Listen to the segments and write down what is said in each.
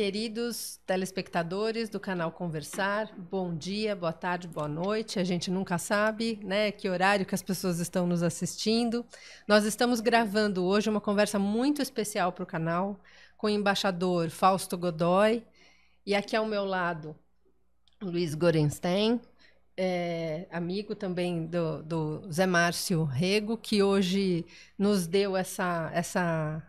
Queridos telespectadores do canal Conversar, bom dia, boa tarde, boa noite. A gente nunca sabe, né, que horário que as pessoas estão nos assistindo. Nós estamos gravando hoje uma conversa muito especial para o canal com o embaixador Fausto Godoy. E aqui ao meu lado, Luiz Gorenstein, amigo também do Zé Márcio Rego, que hoje nos deu essa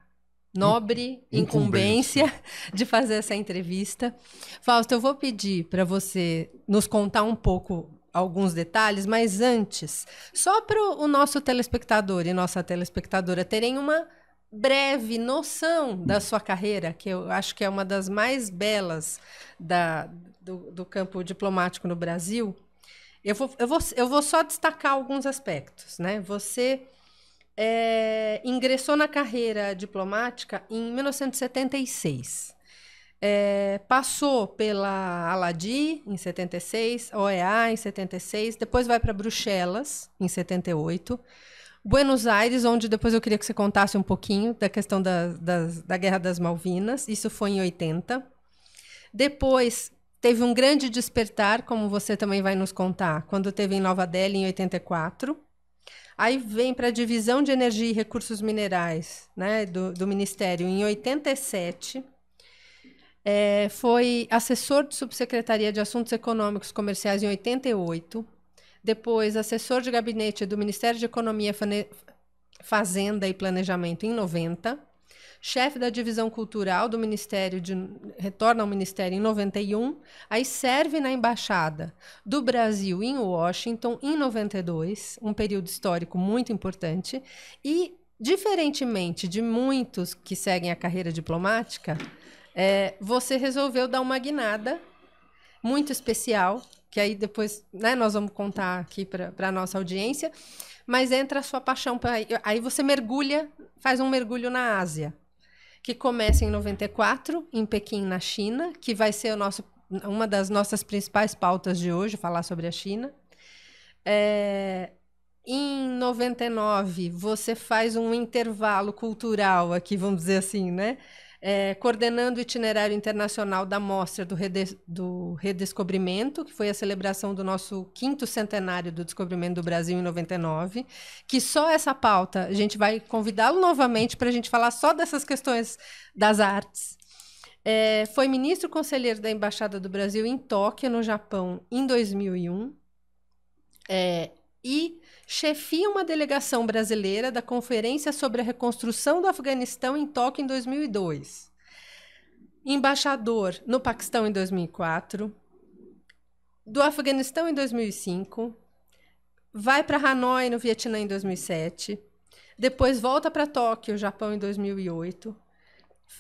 nobre incumbência de fazer essa entrevista. Fausto, eu vou pedir para você nos contar um pouco alguns detalhes, mas antes, só para o nosso telespectador e nossa telespectadora terem uma breve noção da sua carreira, que eu acho que é uma das mais belas do campo diplomático no Brasil. Eu vou só destacar alguns aspectos, né? Você ingressou na carreira diplomática em 1976. Passou pela Aladi, em 76, OEA, em 76, depois vai para Bruxelas, em 78, Buenos Aires, onde depois eu queria que você contasse um pouquinho da questão da Guerra das Malvinas, isso foi em 80. Depois teve um grande despertar, como você também vai nos contar, quando teve em Nova Delhi, em 84. Aí vem para a Divisão de Energia e Recursos Minerais, né, do Ministério, em 87. Foi assessor de Subsecretaria de Assuntos Econômicos e Comerciais em 88. Depois, assessor de gabinete do Ministério de Economia, Fazenda e Planejamento em 90. Chefe da Divisão Cultural do Ministério, retorna ao Ministério em 91, aí serve na Embaixada do Brasil em Washington em 92, um período histórico muito importante, e, diferentemente de muitos que seguem a carreira diplomática, você resolveu dar uma guinada muito especial, que aí depois, né, nós vamos contar aqui para a nossa audiência, mas entra a sua paixão, aí você mergulha, faz um mergulho na Ásia, que começa em 94, em Pequim, na China, que vai ser uma das nossas principais pautas de hoje, falar sobre a China. Em 99, você faz um intervalo cultural aqui, vamos dizer assim, né? Coordenando o itinerário internacional da Mostra do Redescobrimento, que foi a celebração do nosso 5º centenário do descobrimento do Brasil em 99, que só essa pauta, a gente vai convidá-lo novamente para a gente falar só dessas questões das artes. Foi ministro conselheiro da Embaixada do Brasil em Tóquio, no Japão, em 2001, e chefia uma delegação brasileira da Conferência sobre a Reconstrução do Afeganistão em Tóquio em 2002. Embaixador no Paquistão em 2004. Do Afeganistão em 2005. Vai para Hanoi, no Vietnã, em 2007. Depois volta para Tóquio, Japão, em 2008.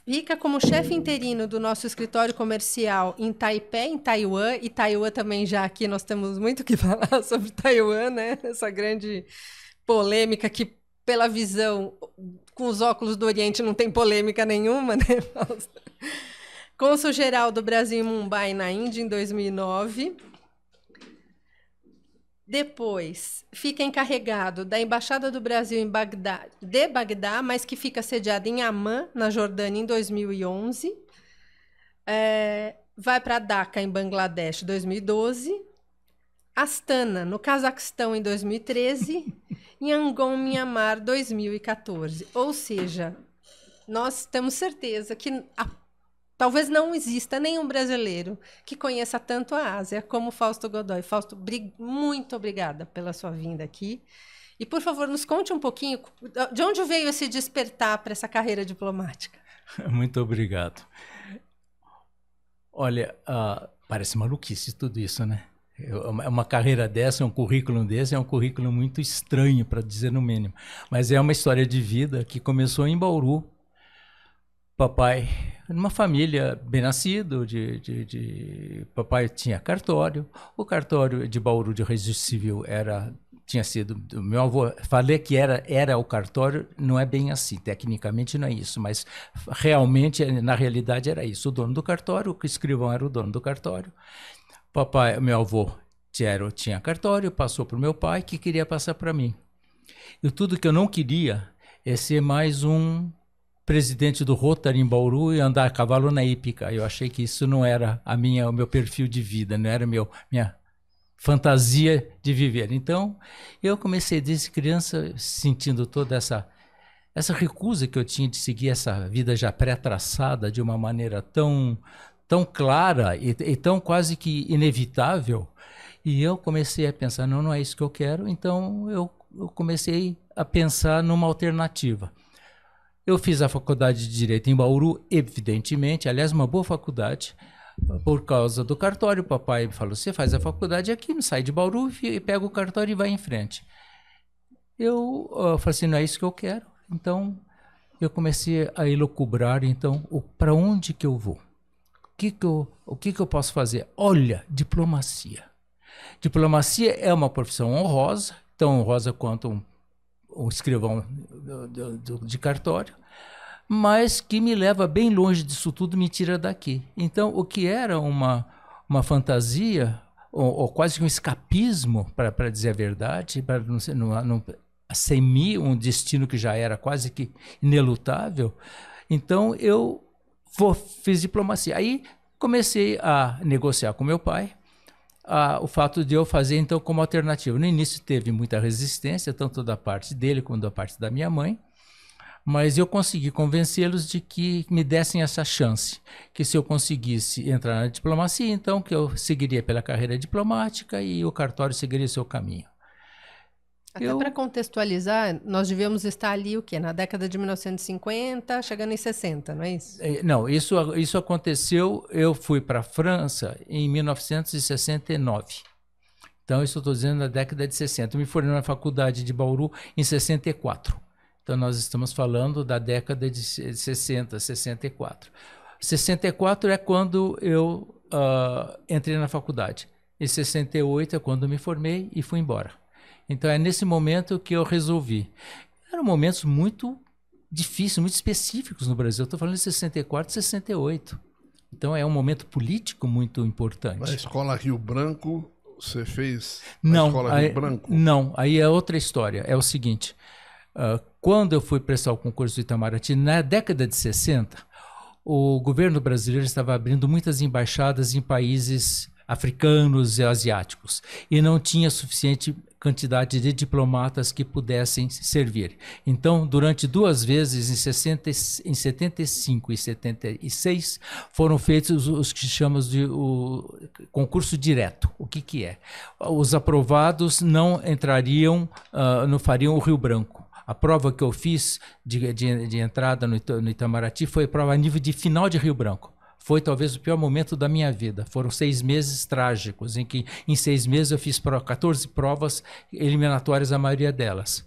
Fica como chefe interino do nosso escritório comercial em Taipei, em Taiwan, e Taiwan também já aqui nós temos muito o que falar sobre Taiwan, né? Essa grande polêmica que, pela visão com os óculos do Oriente, não tem polêmica nenhuma, né? Cônsul-geral do Brasil em Mumbai, na Índia, em 2009. Depois, fica encarregado da Embaixada do Brasil em Bagdá, mas que fica sediada em Amman, na Jordânia, em 2011. Vai para Dhaka, em Bangladesh, em 2012. Astana, no Cazaquistão, em 2013. E Yangon, Myanmar, 2014. Ou seja, nós temos certeza que talvez não exista nenhum brasileiro que conheça tanto a Ásia como Fausto Godoy. Fausto, muito obrigada pela sua vinda aqui. E, por favor, nos conte um pouquinho de onde veio esse despertar para essa carreira diplomática. Muito obrigado. Olha, parece maluquice tudo isso, né? Uma carreira dessa, um currículo desse, é um currículo muito estranho, para dizer no mínimo. Mas é uma história de vida que começou em Bauru. Papai, numa família bem nascido, papai tinha cartório. O cartório de Bauru de registro civil tinha sido do meu avô. Falei que era o cartório, não é bem assim, tecnicamente não é isso, mas realmente, na realidade, era isso. O dono do cartório, o escrivão era o dono do cartório. Papai, meu avô tinha cartório, passou para o meu pai, que queria passar para mim. E tudo que eu não queria é ser mais um presidente do Rotary em Bauru e andar a cavalo na hípica. Eu achei que isso não era o meu perfil de vida, não era minha fantasia de viver. Então, eu comecei desde criança sentindo toda essa recusa que eu tinha de seguir essa vida já pré-traçada de uma maneira tão clara e tão quase que inevitável. E eu comecei a pensar, não é isso que eu quero. Então, eu comecei a pensar numa alternativa. Eu fiz a faculdade de Direito em Bauru, evidentemente, aliás, uma boa faculdade, por causa do cartório. O papai me falou, você faz a faculdade aqui, não sai de Bauru, pega o cartório e vai em frente. Eu falei assim, não é isso que eu quero. Então, eu comecei a elocubrar, então, para onde que eu vou? O que que eu posso fazer? Olha, diplomacia. Diplomacia é uma profissão honrosa, tão honrosa quanto um escrivão de cartório, mas que me leva bem longe disso tudo, me tira daqui. Então, o que era uma fantasia, ou quase que um escapismo, para dizer a verdade, para não assumir um destino que já era quase que inelutável, então eu fiz diplomacia. Aí comecei a negociar com meu pai, o fato de eu fazer, então, como alternativa. No início teve muita resistência, tanto da parte dele como da parte da minha mãe, mas eu consegui convencê-los de que me dessem essa chance, que se eu conseguisse entrar na diplomacia, então que eu seguiria pela carreira diplomática e o cartório seguiria seu caminho. Até para contextualizar, nós devíamos estar ali, o quê? Na década de 1950, chegando em 60, não é isso? Não, isso aconteceu, eu fui para a França em 1969. Então, isso eu estou dizendo na década de 60. Eu me formei na faculdade de Bauru em 64. Então, nós estamos falando da década de 60, 64. 64 é quando eu entrei na faculdade. E 68 é quando eu me formei e fui embora. Então, é nesse momento que eu resolvi. Eram momentos muito difíceis, muito específicos no Brasil. Eu estou falando de 64 e 68. Então, é um momento político muito importante. Na Escola Rio Branco, você fez Escola Rio Branco? Não, aí é outra história. É o seguinte, quando eu fui prestar o concurso do Itamaraty, na década de 60, o governo brasileiro estava abrindo muitas embaixadas em países africanos e asiáticos, e não tinha suficiente quantidade de diplomatas que pudessem servir. Então, durante 2 vezes, em 75 e 76, foram feitos os que chamamos de o concurso direto. O que é? Os aprovados não entrariam, não fariam o Rio Branco. A prova que eu fiz de entrada no Itamaraty foi a prova a nível de final de Rio Branco. Foi talvez o pior momento da minha vida. Foram 6 meses trágicos, em que em 6 meses eu fiz 14 provas eliminatórias, a maioria delas.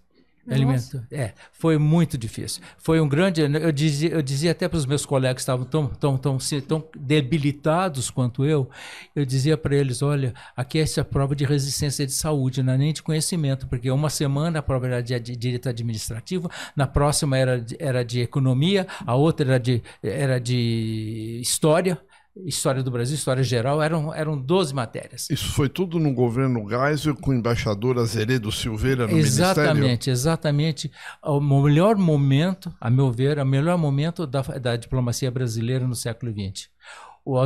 Foi muito difícil. Foi um grande... Eu dizia até para os meus colegas que estavam tão debilitados quanto eu dizia para eles, olha, aqui é essa prova de resistência de saúde, não é nem de conhecimento, porque uma semana a prova era de direito administrativo, na próxima era de economia, a outra era de história do Brasil, história geral, eram 12 matérias. Isso foi tudo no governo Geisel, com o embaixador Azeredo Silveira no Ministério? Exatamente. O melhor momento, a meu ver, da diplomacia brasileira no século XX. O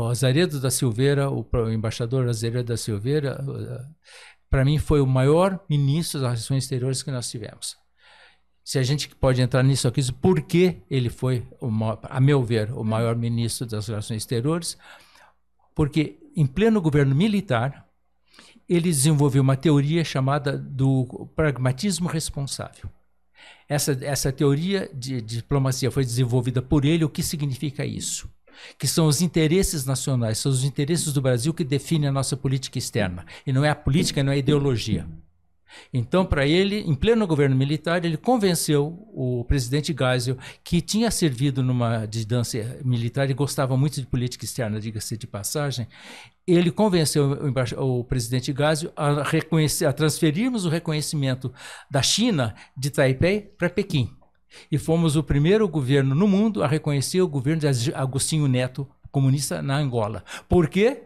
Azeredo da Silveira, o embaixador Azeredo da Silveira, para mim foi o maior ministro das Relações Exteriores que nós tivemos. Se a gente pode entrar nisso aqui, por que ele foi, a meu ver, o maior ministro das Relações Exteriores? Porque, em pleno governo militar, ele desenvolveu uma teoria chamada do pragmatismo responsável. Essa teoria de diplomacia foi desenvolvida por ele. O que significa isso? Que são os interesses nacionais, são os interesses do Brasil que definem a nossa política externa. E não é a política, não é a ideologia. Então, para ele, em pleno governo militar, ele convenceu o presidente Geisel, que tinha servido numa distância militar e gostava muito de política externa, diga-se de passagem. Ele convenceu o presidente Geisel a transferirmos o reconhecimento da China de Taipei para Pequim. E fomos o primeiro governo no mundo a reconhecer o governo de Agostinho Neto, comunista, na Angola. Por quê?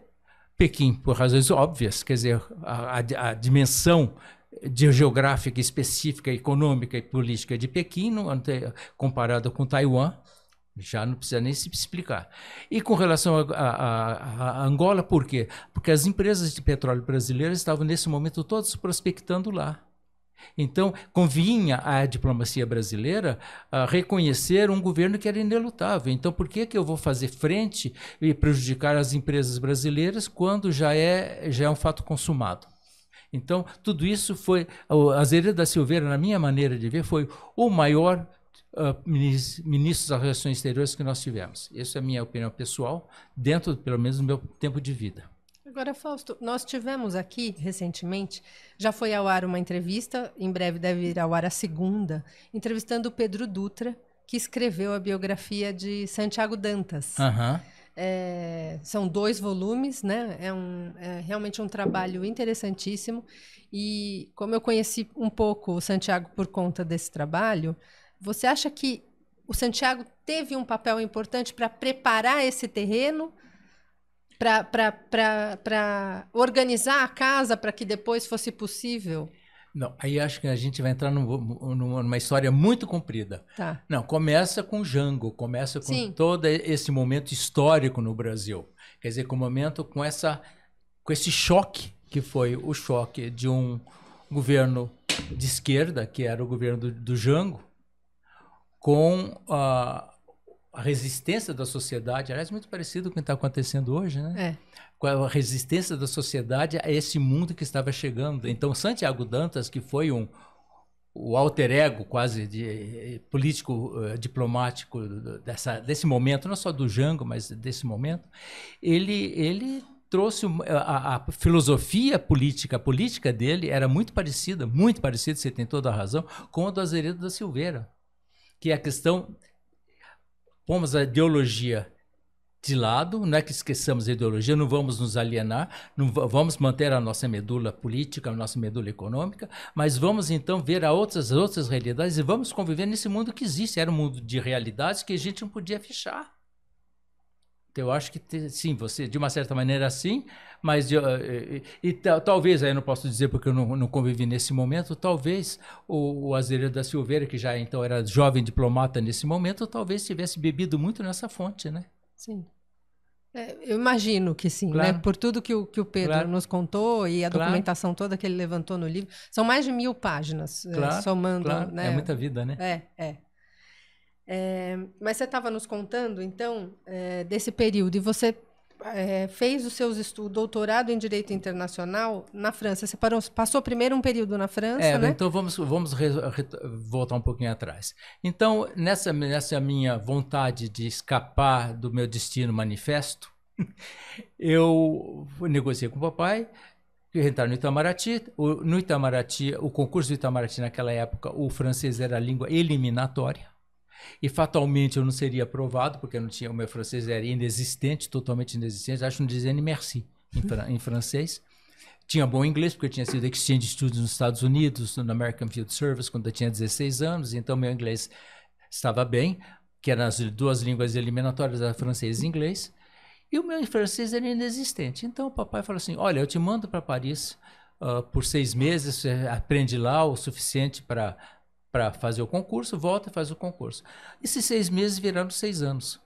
Pequim, por razões óbvias, quer dizer, a dimensão geográfica específica, econômica e política de Pequim, comparada com Taiwan, já não precisa nem se explicar. E com relação a Angola, por quê? Porque as empresas de petróleo brasileiras estavam, nesse momento, todas prospectando lá. Então, convinha à diplomacia brasileira reconhecer um governo que era inelutável. Então, por que eu vou fazer frente e prejudicar as empresas brasileiras quando já é um fato consumado? Então, tudo isso foi... Azeredo da Silveira, na minha maneira de ver, foi o maior ministro das Relações Exteriores que nós tivemos. Essa é a minha opinião pessoal, dentro, pelo menos, do meu tempo de vida. Agora, Fausto, nós tivemos aqui, recentemente, já foi ao ar uma entrevista, em breve deve ir ao ar a segunda, entrevistando o Pedro Dutra, que escreveu a biografia de Santiago Dantas. Uhum. São 2 volumes, né? É realmente um trabalho interessantíssimo. E como eu conheci um pouco o Santiago por conta desse trabalho, você acha que o Santiago teve um papel importante para preparar esse terreno, para organizar a casa para que depois fosse possível? Não, aí acho que a gente vai entrar numa história muito comprida. Tá. Não, começa com Jango, começa com Sim. todo esse momento histórico no Brasil. Quer dizer, com o momento, com esse choque, que foi o choque de um governo de esquerda, que era o governo do Jango, com a resistência da sociedade, aliás, muito parecido com o que está acontecendo hoje, né? Com a resistência da sociedade a esse mundo que estava chegando. Então, Santiago Dantas, que foi o alter ego quase político, diplomático desse momento, não só do Jango, mas desse momento, ele trouxe a filosofia política. A política dele era muito parecida, você tem toda a razão, com a do Azeredo da Silveira, que é a questão... Pomos a ideologia de lado, não é que esqueçamos a ideologia, não vamos nos alienar, não vamos manter a nossa medula política, a nossa medula econômica, mas vamos então ver outras realidades e vamos conviver nesse mundo que existe. Era um mundo de realidades que a gente não podia fechar. Então, eu acho que sim, você, de uma certa maneira, sim, mas talvez, aí eu não posso dizer porque eu não convivi nesse momento, talvez o Azeredo da Silveira, que já então era jovem diplomata nesse momento, talvez tivesse bebido muito nessa fonte, né? Sim. Eu imagino que sim, claro. Né? Por tudo que o Pedro claro. nos contou e a claro. documentação toda que ele levantou no livro. São mais de 1000 páginas, claro. somando. Claro. Né? É muita vida, né? Mas você estava nos contando, então, desse período, e você fez os seus doutorado em Direito Internacional na França. Você passou primeiro um período na França, né? Então vamos voltar um pouquinho atrás. Então, nessa minha vontade de escapar do meu destino manifesto, eu negociei com o papai, entrar no Itamaraty. No Itamaraty, o concurso do Itamaraty naquela época, o francês era a língua eliminatória. E fatalmente eu não seria aprovado, porque o meu francês era inexistente, totalmente inexistente. Acho que não dizia nem merci em francês. Tinha bom inglês, porque eu tinha sido exchange student nos Estados Unidos, no American Field Service, quando eu tinha 16 anos. Então, meu inglês estava bem, que eram as 2 línguas eliminatórias, era francês e inglês. E o meu francês era inexistente. Então, o papai falou assim, olha, eu te mando para Paris por 6 meses, você aprende lá o suficiente para fazer o concurso, volta e faz o concurso. Esses 6 meses viraram 6 anos.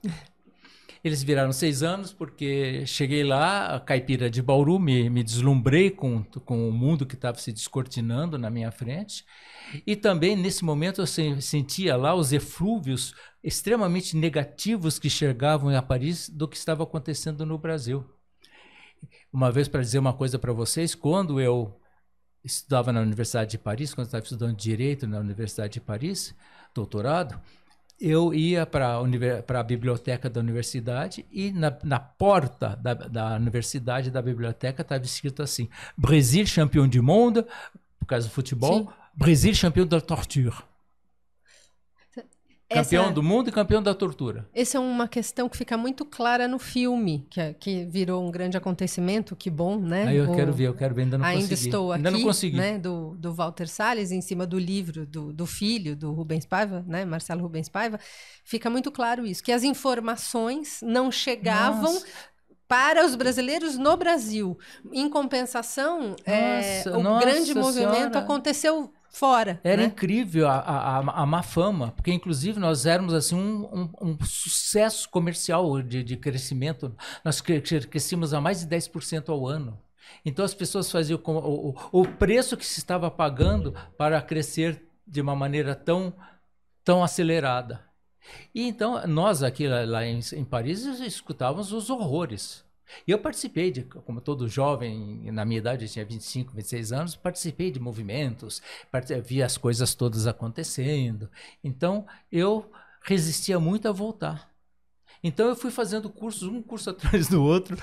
Eles viraram 6 anos porque cheguei lá, a caipira de Bauru, me deslumbrei com o mundo que estava se descortinando na minha frente. E também, nesse momento, eu sentia lá os eflúvios extremamente negativos que chegavam a Paris do que estava acontecendo no Brasil. Uma vez, para dizer uma coisa para vocês, quando eu estudava na Universidade de Paris, quando eu estava estudando Direito na Universidade de Paris, doutorado, eu ia para a biblioteca da universidade e na porta da universidade, da biblioteca, estava escrito assim, Brasil campeão du monde, por causa do futebol, sim. Brasil campeão da torture. Campeão do mundo e campeão da tortura. Essa é uma questão que fica muito clara no filme, que virou um grande acontecimento, que bom, né? Aí eu quero ver, ainda não consegui. Ainda estou aqui, ainda não consegui. Né, do Walter Salles, em cima do livro do filho, do Rubens Paiva, né, Marcelo Rubens Paiva, fica muito claro isso, que as informações não chegavam para os brasileiros no Brasil. Em compensação, o grande movimento aconteceu fora. Era né? incrível a má fama, porque inclusive nós éramos assim um sucesso comercial de crescimento. Nós crescíamos a mais de 10% ao ano. Então as pessoas faziam o preço que se estava pagando para crescer de uma maneira tão acelerada. E então nós aqui lá em Paris escutávamos os horrores. E eu participei como todo jovem, na minha idade, eu tinha 25, 26 anos, participei de movimentos, vi as coisas todas acontecendo. Então, eu resistia muito a voltar. Então, eu fui fazendo cursos, um curso atrás do outro,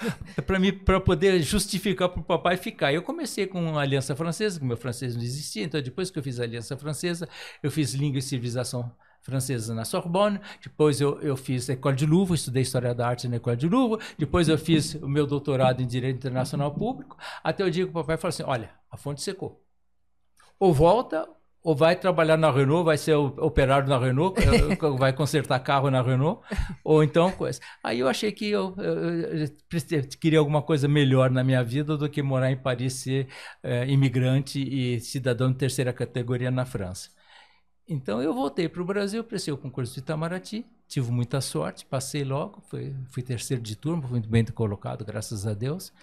para poder justificar para o papai ficar. Eu comecei com a Aliança Francesa, que meu francês não existia, então depois que eu fiz a Aliança Francesa, eu fiz Língua e Civilização Francesa na Sorbonne, depois eu fiz a École de Louvre, estudei História da Arte na École de Louvre, depois eu fiz o meu doutorado em Direito Internacional Público, até o dia que o papai falou assim, olha, a fonte secou. Ou volta, ou vai trabalhar na Renault, vai ser operário na Renault, vai consertar carro na Renault, ou então coisa. Aí eu achei que eu queria alguma coisa melhor na minha vida do que morar em Paris, ser imigrante e cidadão de terceira categoria na França. Então eu voltei para o Brasil, prestei o concurso de Itamaraty, tive muita sorte, passei logo, fui terceiro de turma, fui muito bem colocado, graças a Deus.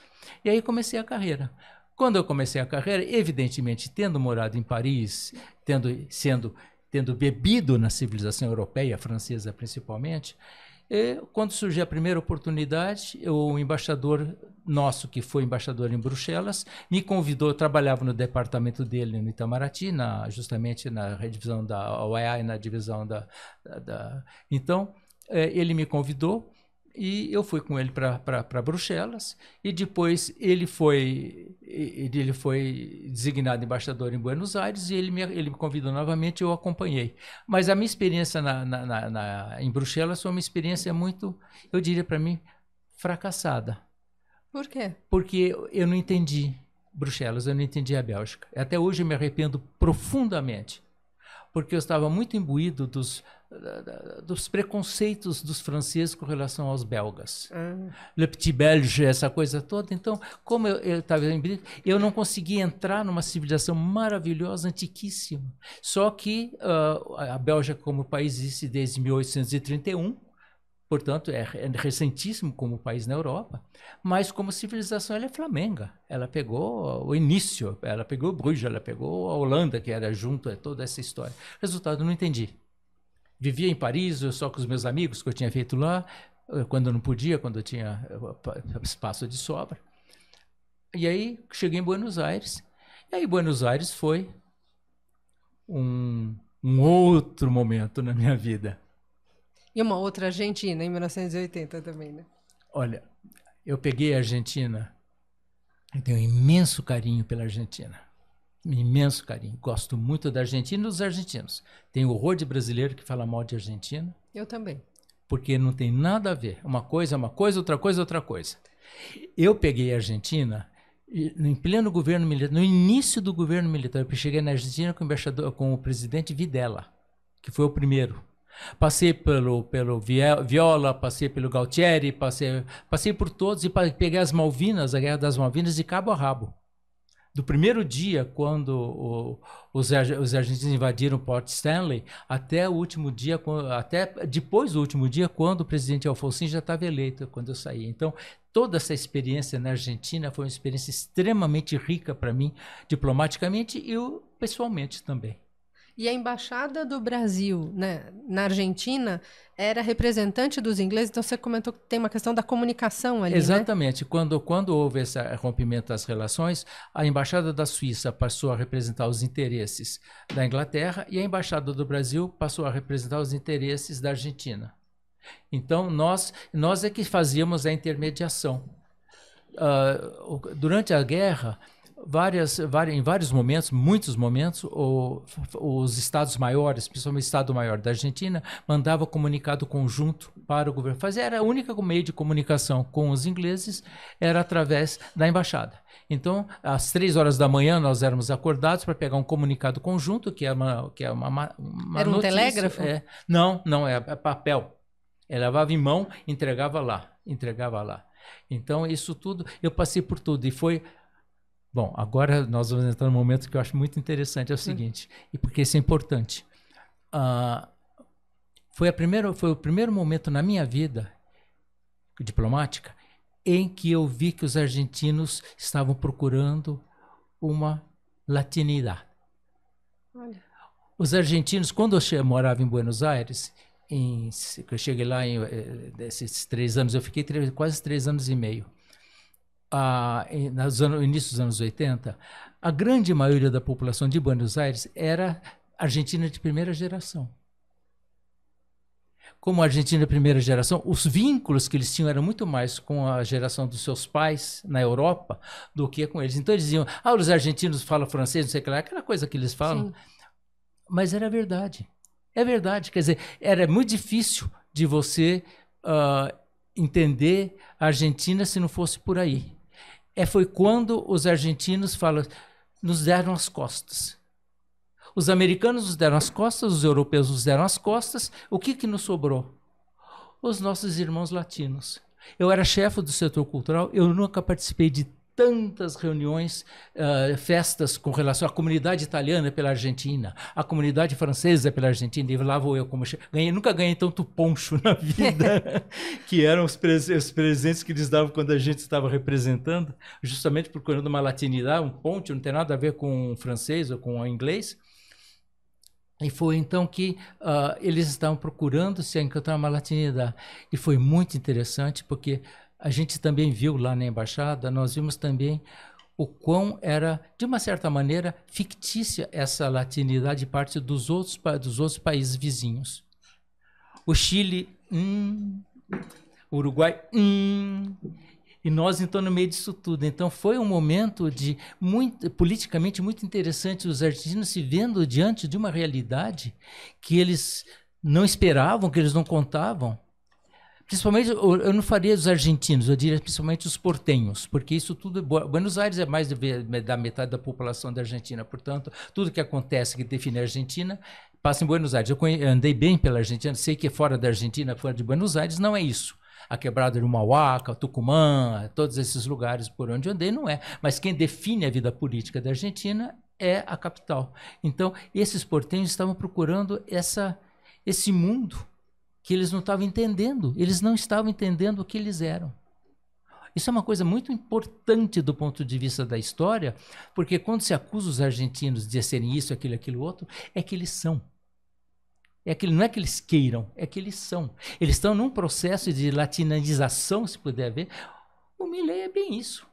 E aí comecei a carreira. Quando eu comecei a carreira, evidentemente, tendo morado em Paris, tendo bebido na civilização europeia, francesa principalmente, quando surgiu a primeira oportunidade, o embaixador nosso, que foi embaixador em Bruxelas, me convidou, eu trabalhava no departamento dele no Itamaraty, justamente na divisão da OEA e na divisão Então, ele me convidou e eu fui com ele para Bruxelas, e depois ele foi designado embaixador em Buenos Aires e ele me convidou novamente e eu acompanhei. Mas a minha experiência em Bruxelas foi uma experiência muito, eu diria para mim, fracassada. Por quê? Porque eu não entendi Bruxelas, eu não entendi a Bélgica. Até hoje eu me arrependo profundamente, porque eu estava muito imbuído dos preconceitos dos franceses com relação aos belgas. Le petit belge, essa coisa toda. Então, como eu estava imbuído, eu não conseguia entrar numa civilização maravilhosa, antiquíssima. Só que a Bélgica como país existe desde 1831, portanto, é recentíssimo como país na Europa, mas como civilização ela é flamenga. Ela pegou o início, ela pegou Bruges, ela pegou a Holanda, que era junto, toda essa história. Resultado, eu não entendi. Vivia em Paris, só com os meus amigos que eu tinha feito lá, quando eu não podia, quando eu tinha espaço de sobra. E aí, cheguei em Buenos Aires, e aí Buenos Aires foi um outro momento na minha vida. E uma outra Argentina, em 1980 também, né? Olha, eu peguei a Argentina, eu tenho um imenso carinho pela Argentina. Imenso carinho. Gosto muito da Argentina e dos argentinos. Tenho horror de brasileiro que fala mal de Argentina. Eu também. Porque não tem nada a ver. Uma coisa é uma coisa, outra coisa é outra coisa. Eu peguei a Argentina em pleno governo militar, no início do governo militar. Eu cheguei na Argentina com o presidente Videla, que foi o primeiro. Passei pelo Viola, passei pelo Galtieri, passei por todos e peguei as Malvinas, a Guerra das Malvinas, de cabo a rabo. Do primeiro dia, quando os argentinos invadiram Port Stanley, até o último dia, até depois do último dia, quando o presidente Alfonsín já estava eleito, quando eu saí. Então, toda essa experiência na Argentina foi uma experiência extremamente rica para mim, diplomaticamente e pessoalmente também. E a Embaixada do Brasil, né, na Argentina era representante dos ingleses, então você comentou que tem uma questão da comunicação ali, exatamente. Né? Quando houve esse rompimento das relações, a Embaixada da Suíça passou a representar os interesses da Inglaterra e a Embaixada do Brasil passou a representar os interesses da Argentina. Então, nós é que fazíamos a intermediação. Durante a guerra, em vários momentos, muitos momentos, os estados maiores, principalmente o Estado Maior da Argentina, mandava comunicado conjunto para o governo. Era o único meio de comunicação com os ingleses, era através da embaixada. Então, às 3 horas da manhã, nós éramos acordados para pegar um comunicado conjunto, que é uma era um notícia. Telégrafo? Não, é papel. Ela levava em mão, entregava lá. Então, isso tudo, eu passei por tudo. E foi... Bom, agora nós vamos entrar num momento que eu acho muito interessante, é o seguinte, e porque isso é importante. Foi o primeiro momento na minha vida diplomática em que eu vi que os argentinos estavam procurando uma latinidade. Olha. Os argentinos, quando eu morava em Buenos Aires, eu cheguei lá, esses 3 anos, eu fiquei quase 3 anos e meio. No início dos anos 80, a grande maioria da população de Buenos Aires era argentina de primeira geração. Como argentina de primeira geração, os vínculos que eles tinham eram muito mais com a geração dos seus pais na Europa do que com eles. Então eles diziam, os argentinos falam francês, não sei o que lá, aquela coisa que eles falam. Sim. Mas era verdade. É verdade. Quer dizer, era muito difícil de você entender a Argentina se não fosse por aí. Foi quando os argentinos nos deram as costas. Os americanos nos deram as costas, os europeus nos deram as costas. O que nos sobrou? Os nossos irmãos latinos. Eu era chefe do setor cultural, eu nunca participei de tantas reuniões, festas com relação à comunidade italiana pela Argentina, a comunidade francesa pela Argentina, e lá vou eu como chefe. Nunca ganhei tanto poncho na vida, que eram os presentes que eles davam quando a gente estava representando, justamente procurando uma latinidade, um ponte, não tem nada a ver com o francês ou com o inglês. E foi então que eles estavam procurando se encontrar uma latinidade. E foi muito interessante, porque a gente também viu lá na embaixada, nós vimos também o quão era, de uma certa maneira, fictícia essa latinidade de parte dos outros países vizinhos. O Chile, o Uruguai, e nós, então, no meio disso tudo. Então, foi um momento politicamente muito interessante, os argentinos se vendo diante de uma realidade que eles não esperavam, que eles não contavam. Principalmente, eu não faria os argentinos, eu diria principalmente os portenhos, porque isso tudo... Buenos Aires é mais da metade da população da Argentina, portanto, tudo que acontece que define a Argentina passa em Buenos Aires. Eu andei bem pela Argentina, sei que fora da Argentina, fora de Buenos Aires, não é isso. A quebrada do Mauá, Tucumã, todos esses lugares por onde eu andei, não é. Mas quem define a vida política da Argentina é a capital. Então, esses portenhos estavam procurando esse mundo que eles não estavam entendendo. Eles não estavam entendendo o que eles eram. Isso é uma coisa muito importante do ponto de vista da história, porque quando se acusa os argentinos de serem isso, aquilo outro, é que eles são. Não é que eles queiram, é que eles são. Eles estão num processo de latinização, se puder ver. O Milei é bem isso.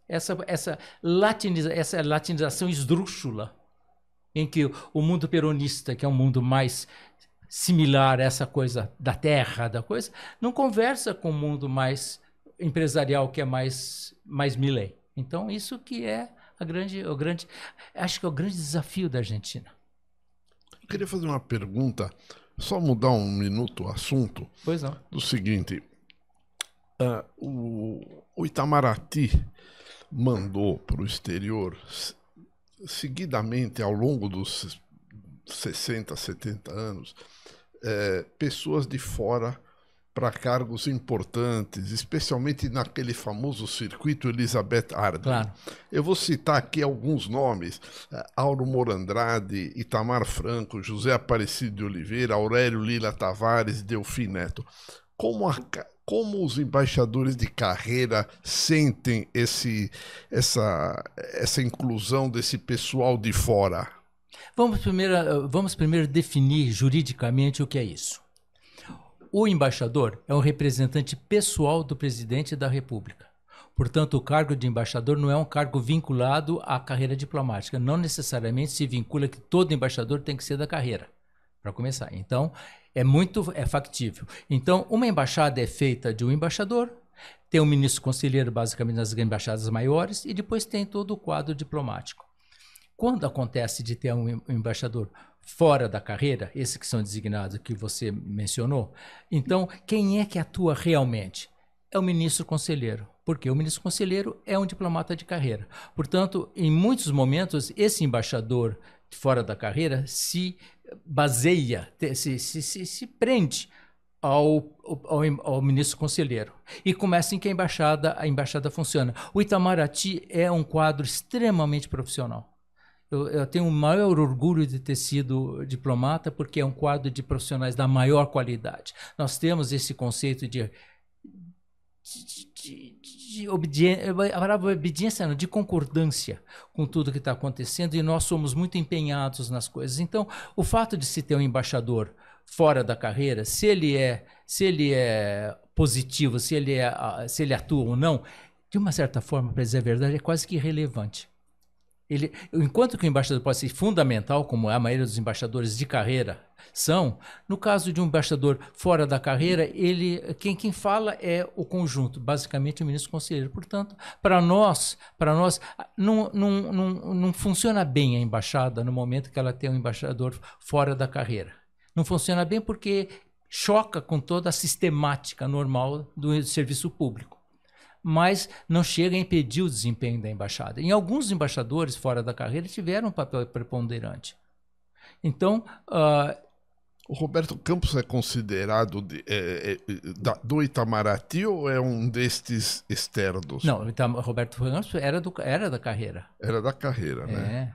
Essa latinização esdrúxula, em que o mundo peronista, que é um mundo mais similar a essa coisa da terra, da coisa, não conversa com o mundo mais empresarial, que é mais Milei. Então, isso que é acho que é o grande desafio da Argentina. Eu queria fazer uma pergunta, só mudar um minuto o assunto. Pois não. Do seguinte, o Itamaraty mandou para o exterior, seguidamente, ao longo dos 60, 70 anos, pessoas de fora para cargos importantes, especialmente naquele famoso circuito Elizabeth Arden. Claro. Eu vou citar aqui alguns nomes: Auro Morandrade, Itamar Franco, José Aparecido de Oliveira, Aurélio Lila Tavares, Delfim Neto. Como os embaixadores de carreira sentem essa inclusão desse pessoal de fora? Vamos primeiro definir juridicamente o que é isso. O embaixador é um representante pessoal do presidente da República. Portanto, o cargo de embaixador não é um cargo vinculado à carreira diplomática. Não necessariamente se vincula que todo embaixador tem que ser da carreira, para começar. Então, é factível. Então, uma embaixada é feita de um embaixador, tem um ministro conselheiro, basicamente, nas embaixadas maiores, e depois tem todo o quadro diplomático. Quando acontece de ter um embaixador fora da carreira, esses que são designados, que você mencionou, então, quem é que atua realmente? É o ministro conselheiro. Porque o ministro conselheiro é um diplomata de carreira. Portanto, em muitos momentos, esse embaixador fora da carreira se baseia, se prende ao ministro conselheiro. E começa em que a embaixada funciona. O Itamaraty é um quadro extremamente profissional. Eu tenho o maior orgulho de ter sido diplomata, porque é um quadro de profissionais da maior qualidade. Nós temos esse conceito de obediência, não, de concordância com tudo que está acontecendo, e nós somos muito empenhados nas coisas. Então, o fato de se ter um embaixador fora da carreira, se ele é positivo, se ele atua ou não, de uma certa forma, para dizer a verdade, é quase que irrelevante. Enquanto que o embaixador pode ser fundamental, como a maioria dos embaixadores de carreira são, no caso de um embaixador fora da carreira, quem fala é o conjunto, basicamente o ministro conselheiro. Portanto, para nós não funciona bem a embaixada no momento que ela tem um embaixador fora da carreira. Não funciona bem porque choca com toda a sistemática normal do serviço público. Mas não chega a impedir o desempenho da embaixada. Em alguns embaixadores fora da carreira tiveram um papel preponderante. Então, o Roberto Campos é considerado do Itamaraty ou é um destes externos? Não, o Roberto Campos era da carreira. Era da carreira, né?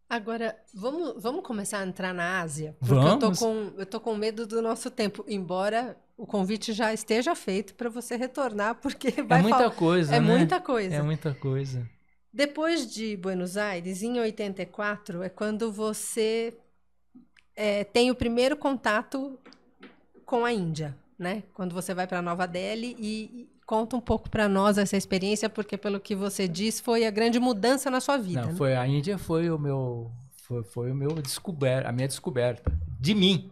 Agora, vamos começar a entrar na Ásia? Porque vamos. eu tô com medo do nosso tempo, embora o convite já esteja feito para você retornar, porque vai muita coisa, né? Muita coisa. É muita coisa. Depois de Buenos Aires, em 84, é quando você tem o primeiro contato com a Índia, né? Quando você vai para Nova Delhi e conta um pouco para nós essa experiência, porque pelo que você diz, foi a grande mudança na sua vida. Não, né? A Índia foi a minha descoberta de mim,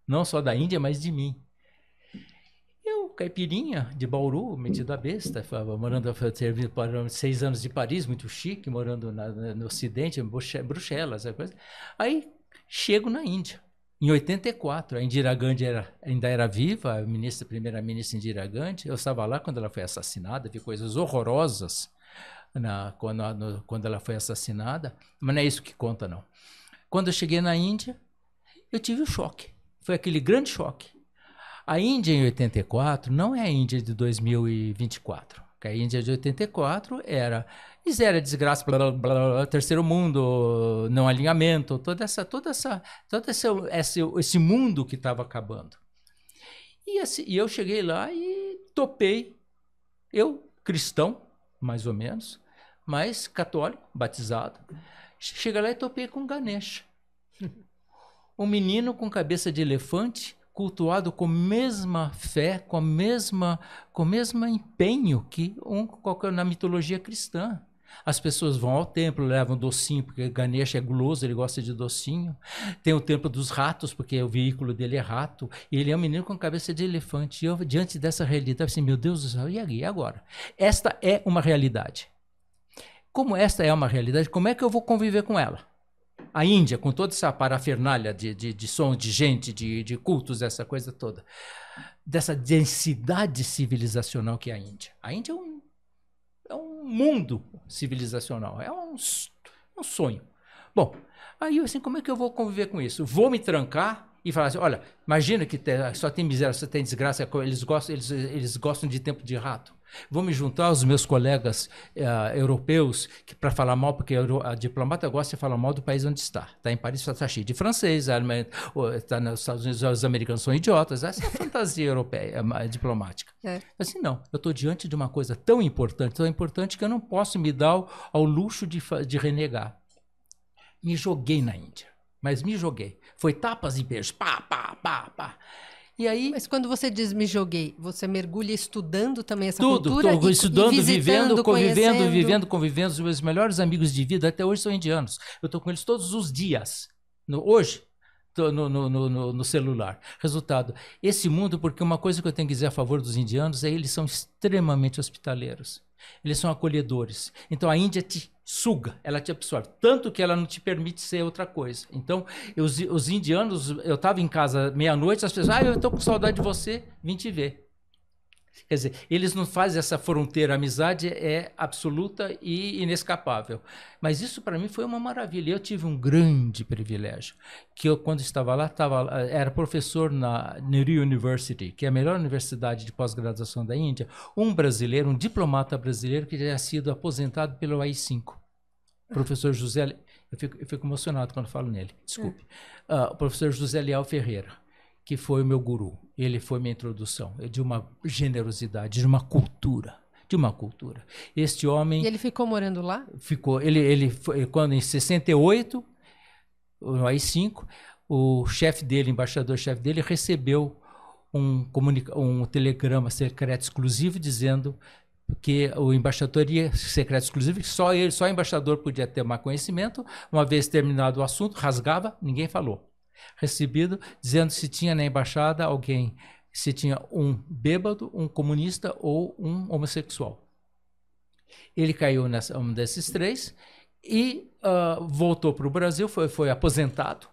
não só da Índia, mas de mim. Eu, caipirinha de Bauru, metido a besta, morando 6 anos de Paris, muito chique, morando no Ocidente, em Bruxelas, essa coisa. Aí chego na Índia. Em 84, a Indira Gandhi ainda era viva, a primeira-ministra Indira Gandhi. Eu estava lá quando ela foi assassinada, vi coisas horrorosas quando ela foi assassinada, mas não é isso que conta, não. Quando eu cheguei na Índia, eu tive um choque. Foi aquele grande choque. A Índia em 84 não é a Índia de 2024. A Índia de 84 era miséria, desgraça, blá, blá, blá, terceiro mundo, não alinhamento, todo esse mundo que estava acabando. E eu cheguei lá e topei, eu cristão, mais ou menos, mas católico, batizado, cheguei lá e topei com Ganesha. Um menino com cabeça de elefante, cultuado com a mesma fé, com o mesmo empenho que na mitologia cristã. As pessoas vão ao templo, levam docinho, porque Ganesha é guloso, ele gosta de docinho. Tem o templo dos ratos, porque o veículo dele é rato. E ele é um menino com cabeça de elefante. E eu, diante dessa realidade, assim, meu Deus do céu, e agora? Esta é uma realidade. Como esta é uma realidade, como é que eu vou conviver com ela? A Índia, com toda essa parafernália de som, de gente, de cultos, essa coisa toda, dessa densidade civilizacional que é a Índia. A Índia é um mundo civilizacional, é um sonho. Bom, aí assim, como é que eu vou conviver com isso? Vou me trancar e falar assim, olha, imagina que só tem miséria, só tem desgraça, eles gostam de tempo de rato. Vou me juntar aos meus colegas europeus para falar mal, porque a diplomata gosta de falar mal do país onde está. Está em Paris, está cheio de francês, está nos Estados Unidos, os americanos são idiotas. Essa é a fantasia europeia, diplomática. Assim, não, eu estou diante de uma coisa tão importante que eu não posso me dar ao luxo de renegar. Me joguei na Índia, mas me joguei. Foi tapas e beijos, pá, pá, pá, pá. E aí, mas quando você diz me joguei, você mergulha estudando também essa cultura? Tudo, estou estudando, vivendo, convivendo. Os meus melhores amigos de vida até hoje são indianos. Eu estou com eles todos os dias. Hoje, estou no celular. Resultado, esse mundo, porque uma coisa que eu tenho que dizer a favor dos indianos é que eles são extremamente hospitaleiros. Eles são acolhedores. Então a Índia te suga, ela te absorve, tanto que ela não te permite ser outra coisa. Então os indianos, eu estava em casa meia-noite, as pessoas, eu estou com saudade de você, vim te ver. Quer dizer, eles não fazem essa fronteira, a amizade é absoluta e inescapável. Mas isso para mim foi uma maravilha. Eu tive um grande privilégio, que eu, quando estava lá, era professor na Nehru University, que é a melhor universidade de pós-graduação da Índia, um brasileiro, um diplomata brasileiro que já tinha sido aposentado pelo AI-5. Professor José... Eu fico emocionado quando falo nele, desculpe. O professor José Leal Ferreira, que foi o meu guru. Ele foi minha introdução, de uma generosidade, de uma cultura. Este homem... E ele ficou morando lá? Ficou. Ele foi, quando em 68, no AI-5, o chefe dele, embaixador-chefe dele, recebeu um telegrama secreto exclusivo dizendo que o embaixador ia secreto exclusivo, que só o embaixador podia ter mais conhecimento. Uma vez terminado o assunto, rasgava, ninguém falou. Recebido, dizendo se tinha na embaixada alguém, se tinha um bêbado, um comunista ou um homossexual. Ele caiu um desses três e voltou para o Brasil, foi aposentado,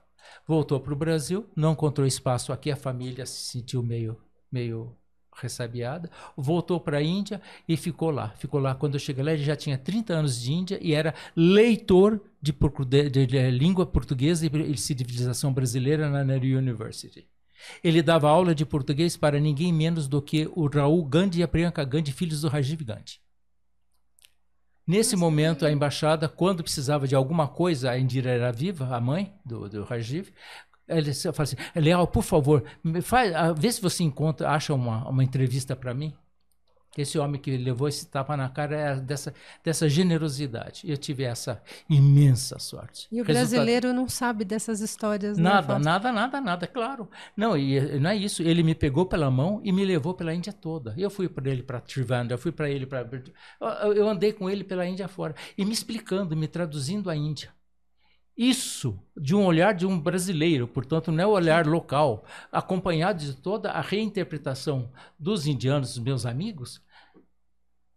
voltou para o Brasil, não encontrou espaço aqui, a família se sentiu meio ressabiada, voltou para a Índia e ficou lá. Quando eu cheguei lá, ele já tinha 30 anos de Índia e era leitor de língua portuguesa e civilização brasileira na Nehru University. Ele dava aula de português para ninguém menos do que o Raul Gandhi e a Priyanka Gandhi, filhos do Rajiv Gandhi. Nesse momento, a embaixada, quando precisava de alguma coisa, a Indira era viva, a mãe do Rajiv, ele fala assim: Leal, por favor, vê se você acha uma entrevista para mim. Esse homem que levou esse tapa na cara era dessa generosidade. Eu tive essa imensa sorte. E o brasileiro não sabe dessas histórias. Nada, claro. Não, e não é isso. Ele me pegou pela mão e me levou pela Índia toda. Eu fui para ele para Trivandrum, eu andei com ele pela Índia fora. E me explicando, me traduzindo a Índia. Isso, de um olhar de um brasileiro, portanto, não é o olhar local, acompanhado de toda a reinterpretação dos indianos, dos meus amigos,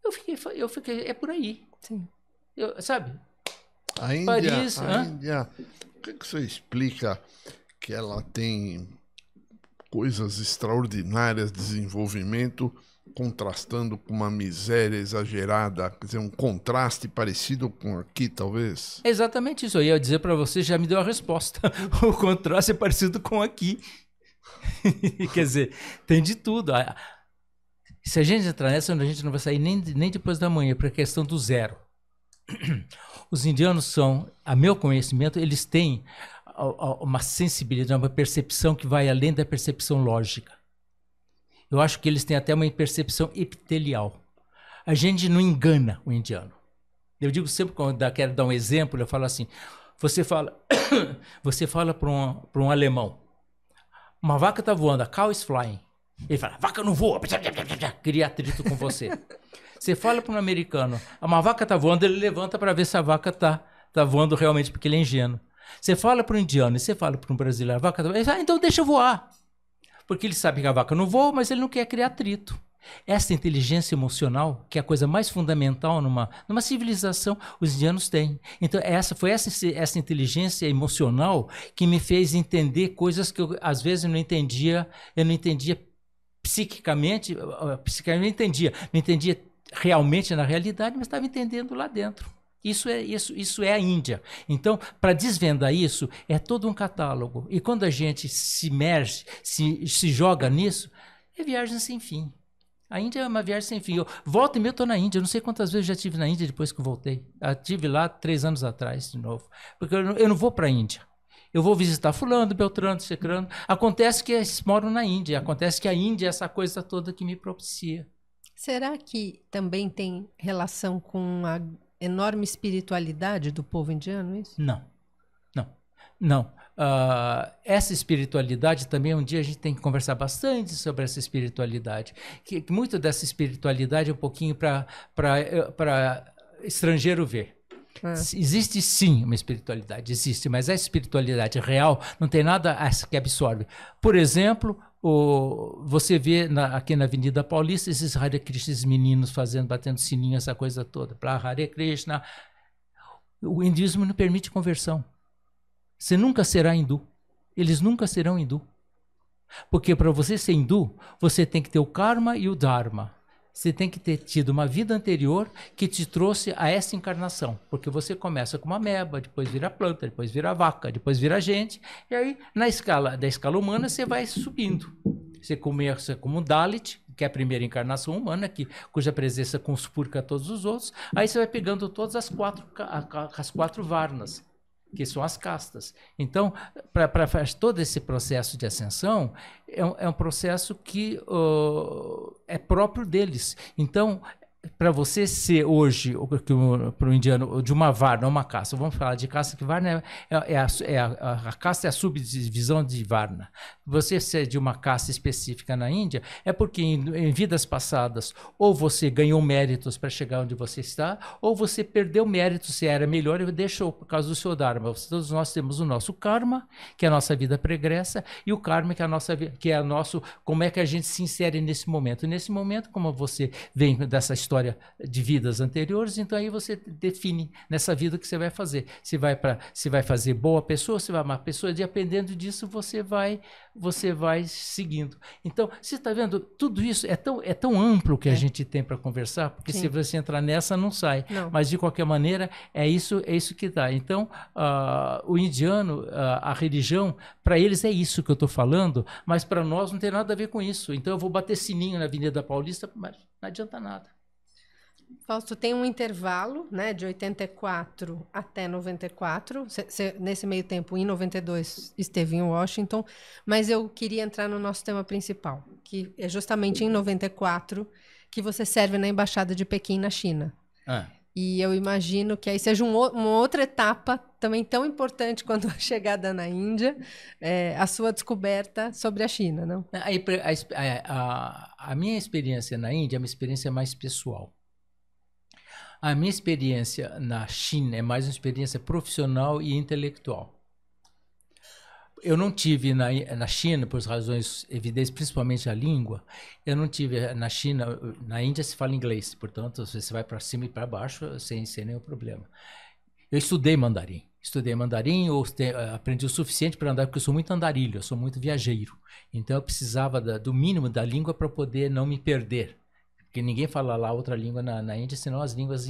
eu fiquei é por aí. Sim. Sabe? A Índia, Paris, Índia, o que você explica que ela tem coisas extraordinárias de desenvolvimento, contrastando com uma miséria exagerada, quer dizer, um contraste parecido com aqui, talvez? É exatamente isso. Eu ia dizer para você, já me deu a resposta. O contraste é parecido com aqui. Quer dizer, tem de tudo. Se a gente entrar nessa, a gente não vai sair nem depois da manhã, para a questão do zero. Os indianos são, a meu conhecimento, eles têm uma sensibilidade, uma percepção que vai além da percepção lógica. Eu acho que eles têm até uma percepção epitelial. A gente não engana o indiano. Eu digo sempre, quando quero dar um exemplo, eu falo assim, você fala para um alemão, uma vaca está voando, a cow is flying. Ele fala, vaca não voa, cria atrito com você. Você fala para um americano, uma vaca está voando, ele levanta para ver se a vaca está voando realmente, porque ele é ingênuo. Você fala para um indiano e você fala para um brasileiro, a vaca está voando, ele fala, então deixa eu voar. Porque ele sabe que a vaca não voa, mas ele não quer criar atrito. Essa inteligência emocional, que é a coisa mais fundamental numa civilização, os indianos têm. Então, foi essa inteligência emocional que me fez entender coisas que eu, às vezes, eu não entendia psiquicamente, não entendia realmente na realidade, mas estava entendendo lá dentro. Isso é a Índia. Então, para desvendar isso, é todo um catálogo. E quando a gente se imerge, se joga nisso, é viagem sem fim. A Índia é uma viagem sem fim. Volta e meia eu estou na Índia. Eu não sei quantas vezes eu já estive na Índia depois que eu voltei. Eu estive lá 3 anos atrás de novo. Porque eu não vou para a Índia. Eu vou visitar fulano, beltrano, cicrano. Acontece que eles moram na Índia. Acontece que a Índia é essa coisa toda que me propicia. Será que também tem relação com a enorme espiritualidade do povo indiano, isso? Não. Essa espiritualidade também, um dia a gente tem que conversar bastante sobre essa espiritualidade. Que muito dessa espiritualidade é um pouquinho para estrangeiro ver. Existe sim uma espiritualidade, existe, mas a espiritualidade real não tem nada que absorve. Por exemplo, você vê aqui na Avenida Paulista esses Hare Krishna, esses meninos batendo sininho, essa coisa toda. Para Hare Krishna. O hinduísmo não permite conversão. Você nunca será hindu. Eles nunca serão hindu. Porque para você ser hindu, você tem que ter o karma e o dharma. Você tem que ter tido uma vida anterior que te trouxe a essa encarnação. Porque você começa com uma ameba, depois vira planta, depois vira vaca, depois vira gente. E aí, da escala humana, você vai subindo. Você começa como um Dalit, que é a primeira encarnação humana, cuja presença conspurca todos os outros. Aí você vai pegando todas as quatro Varnas, que são as castas. Então, para fazer todo esse processo de ascensão, é um processo que é próprio deles. Então, para você ser hoje, para o indiano, de uma Varna, uma casta, vamos falar de casta, que Varna a casta é a subdivisão de Varna. Você ser de uma casta específica na Índia é porque em vidas passadas ou você ganhou méritos para chegar onde você está, ou você perdeu méritos, se era melhor e deixou por causa do seu Dharma. Todos nós temos o nosso karma, que é a nossa vida pregressa, e o karma, que é como é que a gente se insere nesse momento. Nesse momento, como você vem dessa história de vidas anteriores, então aí você define nessa vida o que você vai fazer. Se vai fazer boa pessoa, se vai má pessoa, dependendo disso você vai seguindo. Então, você está vendo, tudo isso é tão amplo que a gente tem para conversar, porque se você entrar nessa, não sai. Não. Mas, de qualquer maneira, é isso que dá. Então, o indiano, a religião, para eles é isso que eu estou falando, mas para nós não tem nada a ver com isso. Então, eu vou bater sininho na Avenida Paulista, mas não adianta nada. Fausto, tem um intervalo, né, de 84 até 94. Você, nesse meio tempo, em 92, esteve em Washington, mas eu queria entrar no nosso tema principal, que é justamente em 94 que você serve na Embaixada de Pequim, na China. E eu imagino que aí seja uma outra etapa também tão importante quanto a chegada na Índia, a sua descoberta sobre a China, não? A minha experiência na Índia é uma experiência mais pessoal. A minha experiência na China é mais uma experiência profissional e intelectual. Eu não tive na China, por razões evidentes, principalmente a língua, eu não tive na China, na Índia se fala inglês, portanto você vai para cima e para baixo sem nenhum problema. Eu estudei mandarim, aprendi o suficiente para andar, porque eu sou muito andarilho, eu sou muito viajeiro. Então eu precisava do mínimo da língua para poder não me perder. Porque ninguém fala lá outra língua na Índia, senão as línguas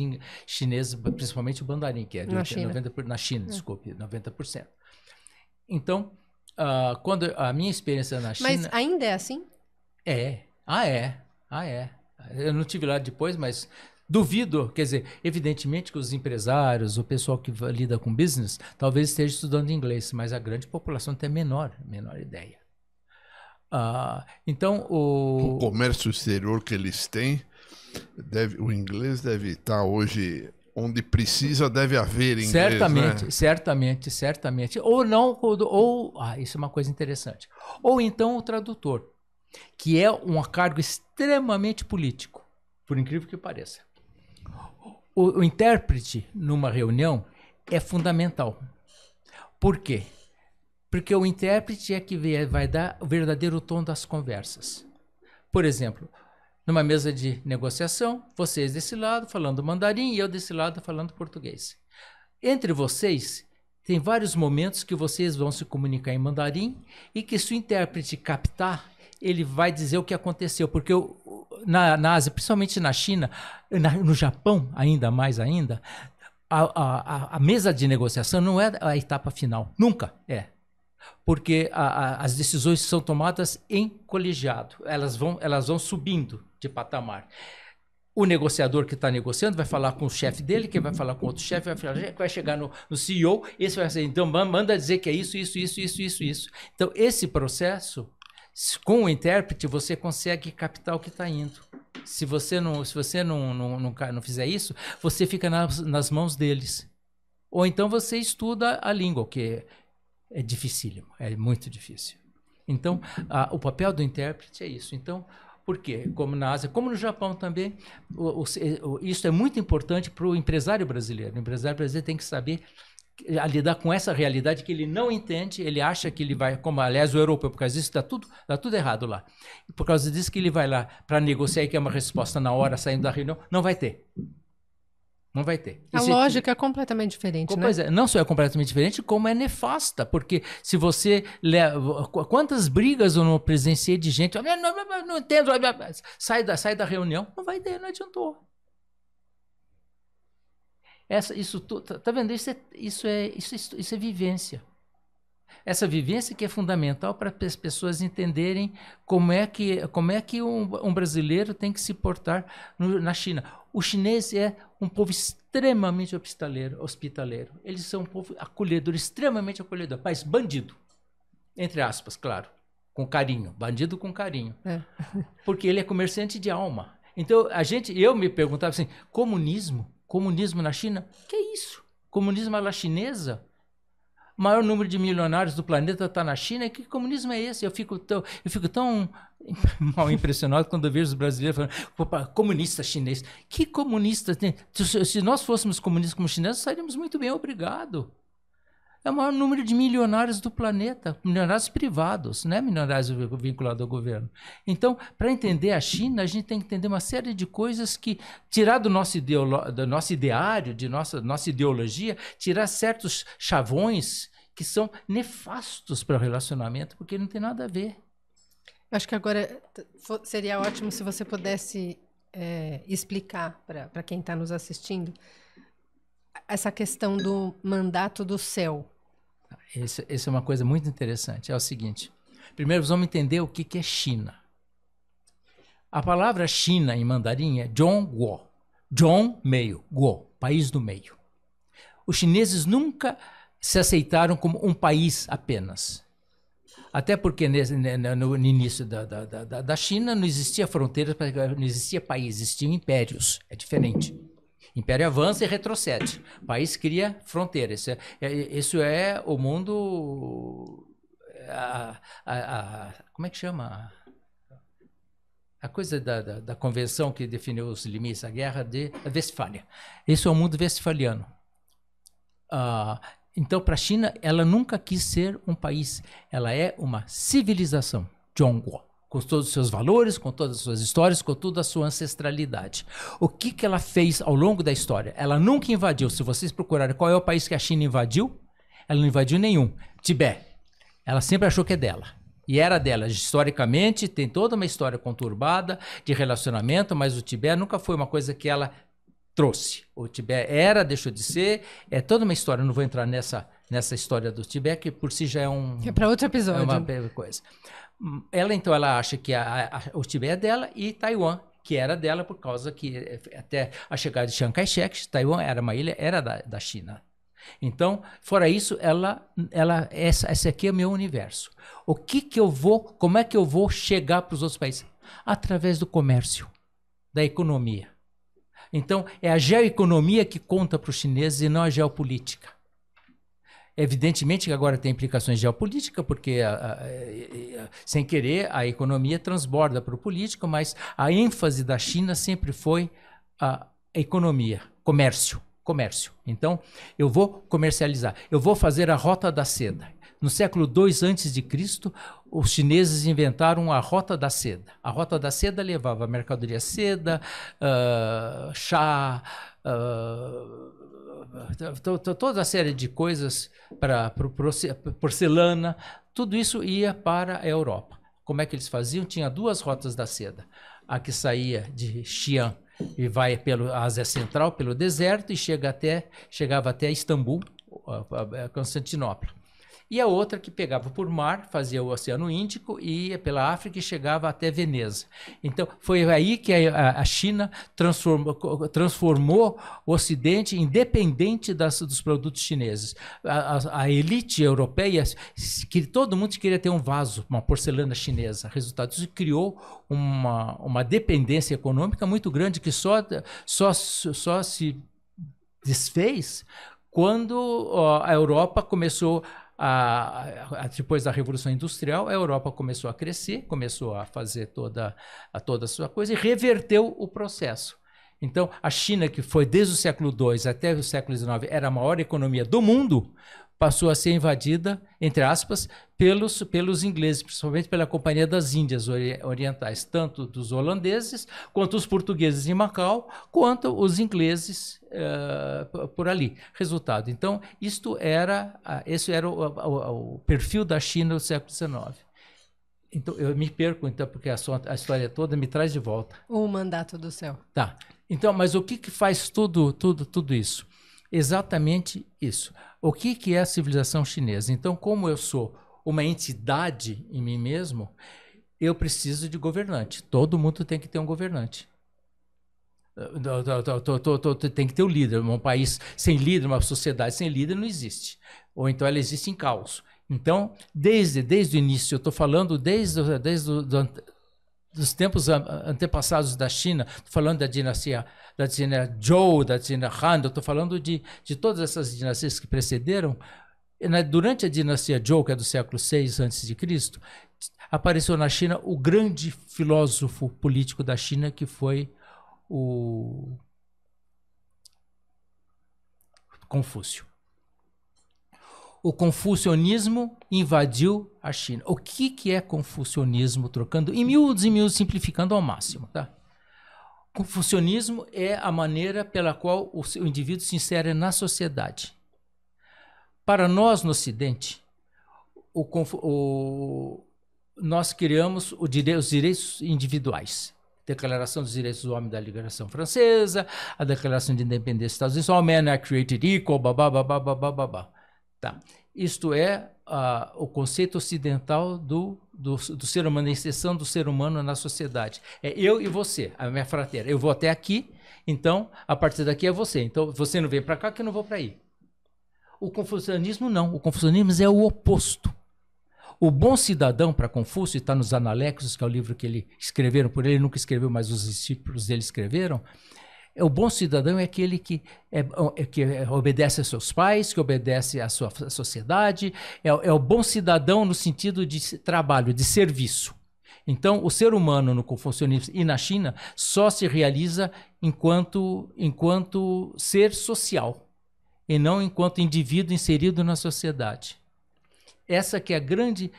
chinesas, principalmente o mandarim, que é de 90%, na China, desculpe, 90%. Então, quando a minha experiência na China... Mas ainda é assim? É. Eu não tive lá depois, mas duvido, quer dizer, evidentemente que os empresários, o pessoal que lida com business, talvez esteja estudando inglês, mas a grande população tem a menor ideia. Então, o comércio exterior que eles têm, o inglês deve estar hoje onde precisa, deve haver inglês. Certamente. Ou não, isso é uma coisa interessante. Ou então o tradutor, que é um cargo extremamente político, por incrível que pareça. O intérprete numa reunião é fundamental. Por quê? Porque o intérprete é que vai dar o verdadeiro tom das conversas. Por exemplo, numa mesa de negociação, vocês desse lado falando mandarim e eu desse lado falando português. Entre vocês, tem vários momentos que vocês vão se comunicar em mandarim e que se o intérprete captar, ele vai dizer o que aconteceu. Porque na Ásia, principalmente na China, no Japão ainda, a mesa de negociação não é a etapa final. Nunca é. Porque as decisões são tomadas em colegiado, elas vão subindo de patamar. O negociador que está negociando vai falar com o chefe dele, que vai falar com outro chefe, vai chegar no CEO, esse vai dizer, então manda dizer que é isso. Então esse processo, com o intérprete, você consegue captar o que está indo. Se você não fizer isso, você fica nas mãos deles. Ou então você estuda a língua, o que é dificílimo, é muito difícil. Então, o papel do intérprete é isso. Então, por quê? Como na Ásia, como no Japão também, isso é muito importante para o empresário brasileiro. O empresário brasileiro tem que saber lidar com essa realidade que ele não entende, ele acha que ele vai, como aliás o europeu, por causa disso dá tudo errado lá. Por causa disso que ele vai lá para negociar e quer uma resposta na hora, saindo da reunião, não vai ter. Não vai ter. A lógica é completamente diferente, né? Pois é, não só é completamente diferente, como é nefasta, porque se você leva... Quantas brigas eu não presenciei de gente, não entendo, sai da reunião, não vai ter, não adiantou. Isso tá vendo? Isso é vivência. Essa vivência que é fundamental para as pessoas entenderem como é que um brasileiro tem que se portar na China. O chinês é um povo extremamente hospitaleiro. Eles são um povo acolhedor, extremamente acolhedor. Mas bandido, entre aspas, claro, com carinho. Bandido com carinho. É. Porque ele é comerciante de alma. Então, eu me perguntava assim, comunismo na China? Que é isso? Comunismo à la chinesa? O maior número de milionários do planeta está na China. Que comunismo é esse? Eu fico tão mal impressionado quando eu vejo os brasileiros falando comunista chinês. Que comunista tem? Se nós fôssemos comunistas como chineses, estaríamos muito bem, obrigado. É o maior número de milionários do planeta, milionários privados, não é milionários vinculados ao governo. Então, para entender a China, a gente tem que entender uma série de coisas que, tirar do nosso ideário, de nossa ideologia, tirar certos chavões que são nefastos para o relacionamento, porque não tem nada a ver. Acho que agora seria ótimo se você pudesse explicar para quem está nos assistindo essa questão do mandato do céu. Essa é uma coisa muito interessante. É o seguinte: primeiro vamos entender o que é China. A palavra China em mandarim é Zhongguo. Zhong, meio, Guo, país do meio. Os chineses nunca se aceitaram como um país apenas. Até porque no início da China não existia fronteiras, não existia país, existiam impérios. É diferente. Império avança e retrocede. O país cria fronteiras. Isso é o mundo... como é que chama? A coisa da convenção que definiu os limites, a Guerra de Westfália. Isso é o mundo westfaliano. Então, para a China, ela nunca quis ser um país. Ela é uma civilização. Zhongguo. Com todos os seus valores, com todas as suas histórias, com toda a sua ancestralidade. O que ela fez ao longo da história? Ela nunca invadiu. Se vocês procurarem qual é o país que a China invadiu, ela não invadiu nenhum. Tibete. Ela sempre achou que é dela. E era dela. Historicamente, tem toda uma história conturbada de relacionamento, mas o Tibete nunca foi uma coisa que ela trouxe. O Tibete era, deixou de ser. É toda uma história. Eu não vou entrar nessa história do Tibete, que por si já é um... É para outro episódio. É uma coisa. Ela acha que o Tibete é dela e Taiwan, que era dela por causa que até a chegada de Chiang Kai-shek, Taiwan era uma ilha, era da China. Então, fora isso, esse aqui é o meu universo. Como é que eu vou chegar para os outros países? Através do comércio, da economia. Então, é a geoeconomia que conta para os chineses e não a geopolítica. Evidentemente que agora tem implicações geopolíticas, porque, sem querer, a economia transborda para o político, mas a ênfase da China sempre foi a economia, comércio. Então, eu vou comercializar, eu vou fazer a Rota da Seda. No século II a.C., os chineses inventaram a Rota da Seda. A Rota da Seda levava mercadoria seda, chá, toda a série de coisas para porcelana, tudo isso ia para a Europa. Como é que eles faziam? Tinha duas rotas da seda. A que saía de Xi'an e vai pela Ásia Central, pelo deserto, e chegava até Istambul, Constantinopla. E a outra que pegava por mar, fazia o Oceano Índico, e ia pela África e chegava até Veneza. Então, foi aí que a China transformou o Ocidente independente dos produtos chineses. A elite europeia, que todo mundo queria ter um vaso, uma porcelana chinesa. Resultado disso, criou uma dependência econômica muito grande que só se desfez quando a Europa começou depois da Revolução Industrial, a Europa começou a crescer, começou a fazer toda a sua coisa e reverteu o processo. Então, a China, que foi desde o século II até o século XIX, era a maior economia do mundo, passou a ser invadida, entre aspas, pelos ingleses, principalmente pela Companhia das Índias Orientais, tanto dos holandeses, quanto os portugueses em Macau, quanto os ingleses por ali. Resultado, então, esse era o perfil da China do século XIX. Então, eu me perco, então, porque a história toda me traz de volta. O mandato do céu. Tá. Então, mas o que faz tudo isso? Exatamente isso. O que é a civilização chinesa? Então, como eu sou uma entidade em mim mesmo, eu preciso de governante. Todo mundo tem que ter um governante. Tem que ter um líder. Um país sem líder, uma sociedade sem líder não existe. Ou então ela existe em caos. Então, desde o início, eu estou falando desde dos tempos antepassados da China, estou falando da dinastia Zhou, da dinastia Han, estou falando de todas essas dinastias que precederam. Durante a dinastia Zhou, que é do século VI a.C., apareceu na China o grande filósofo político da China, que foi o Confúcio. O confucionismo invadiu a China. O que é confucionismo, trocando em miúdos e miúdos, simplificando ao máximo, tá? Confucionismo é a maneira pela qual o indivíduo se insere na sociedade. Para nós, no Ocidente, nós criamos os direitos individuais. Declaração dos Direitos do Homem da Liberação Francesa, a Declaração de Independência dos Estados Unidos, all men are created equal, babá. Tá. Isto é o conceito ocidental do ser humano, a exceção do ser humano na sociedade. É eu e você, a minha fraterna. Eu vou até aqui, então, a partir daqui é você. Então, você não vem para cá que eu não vou para aí. O confucionismo não. O confucionismo é o oposto. O bom cidadão, para Confúcio, está nos Analectos, que é o livro que ele escreveram por ele nunca escreveu, mas os discípulos dele escreveram. O bom cidadão é aquele que obedece a seus pais, que obedece à sua sociedade. É o bom cidadão no sentido de trabalho, de serviço. Então, o ser humano no confucionismo e na China só se realiza enquanto ser social e não enquanto indivíduo inserido na sociedade. Essa que é a grande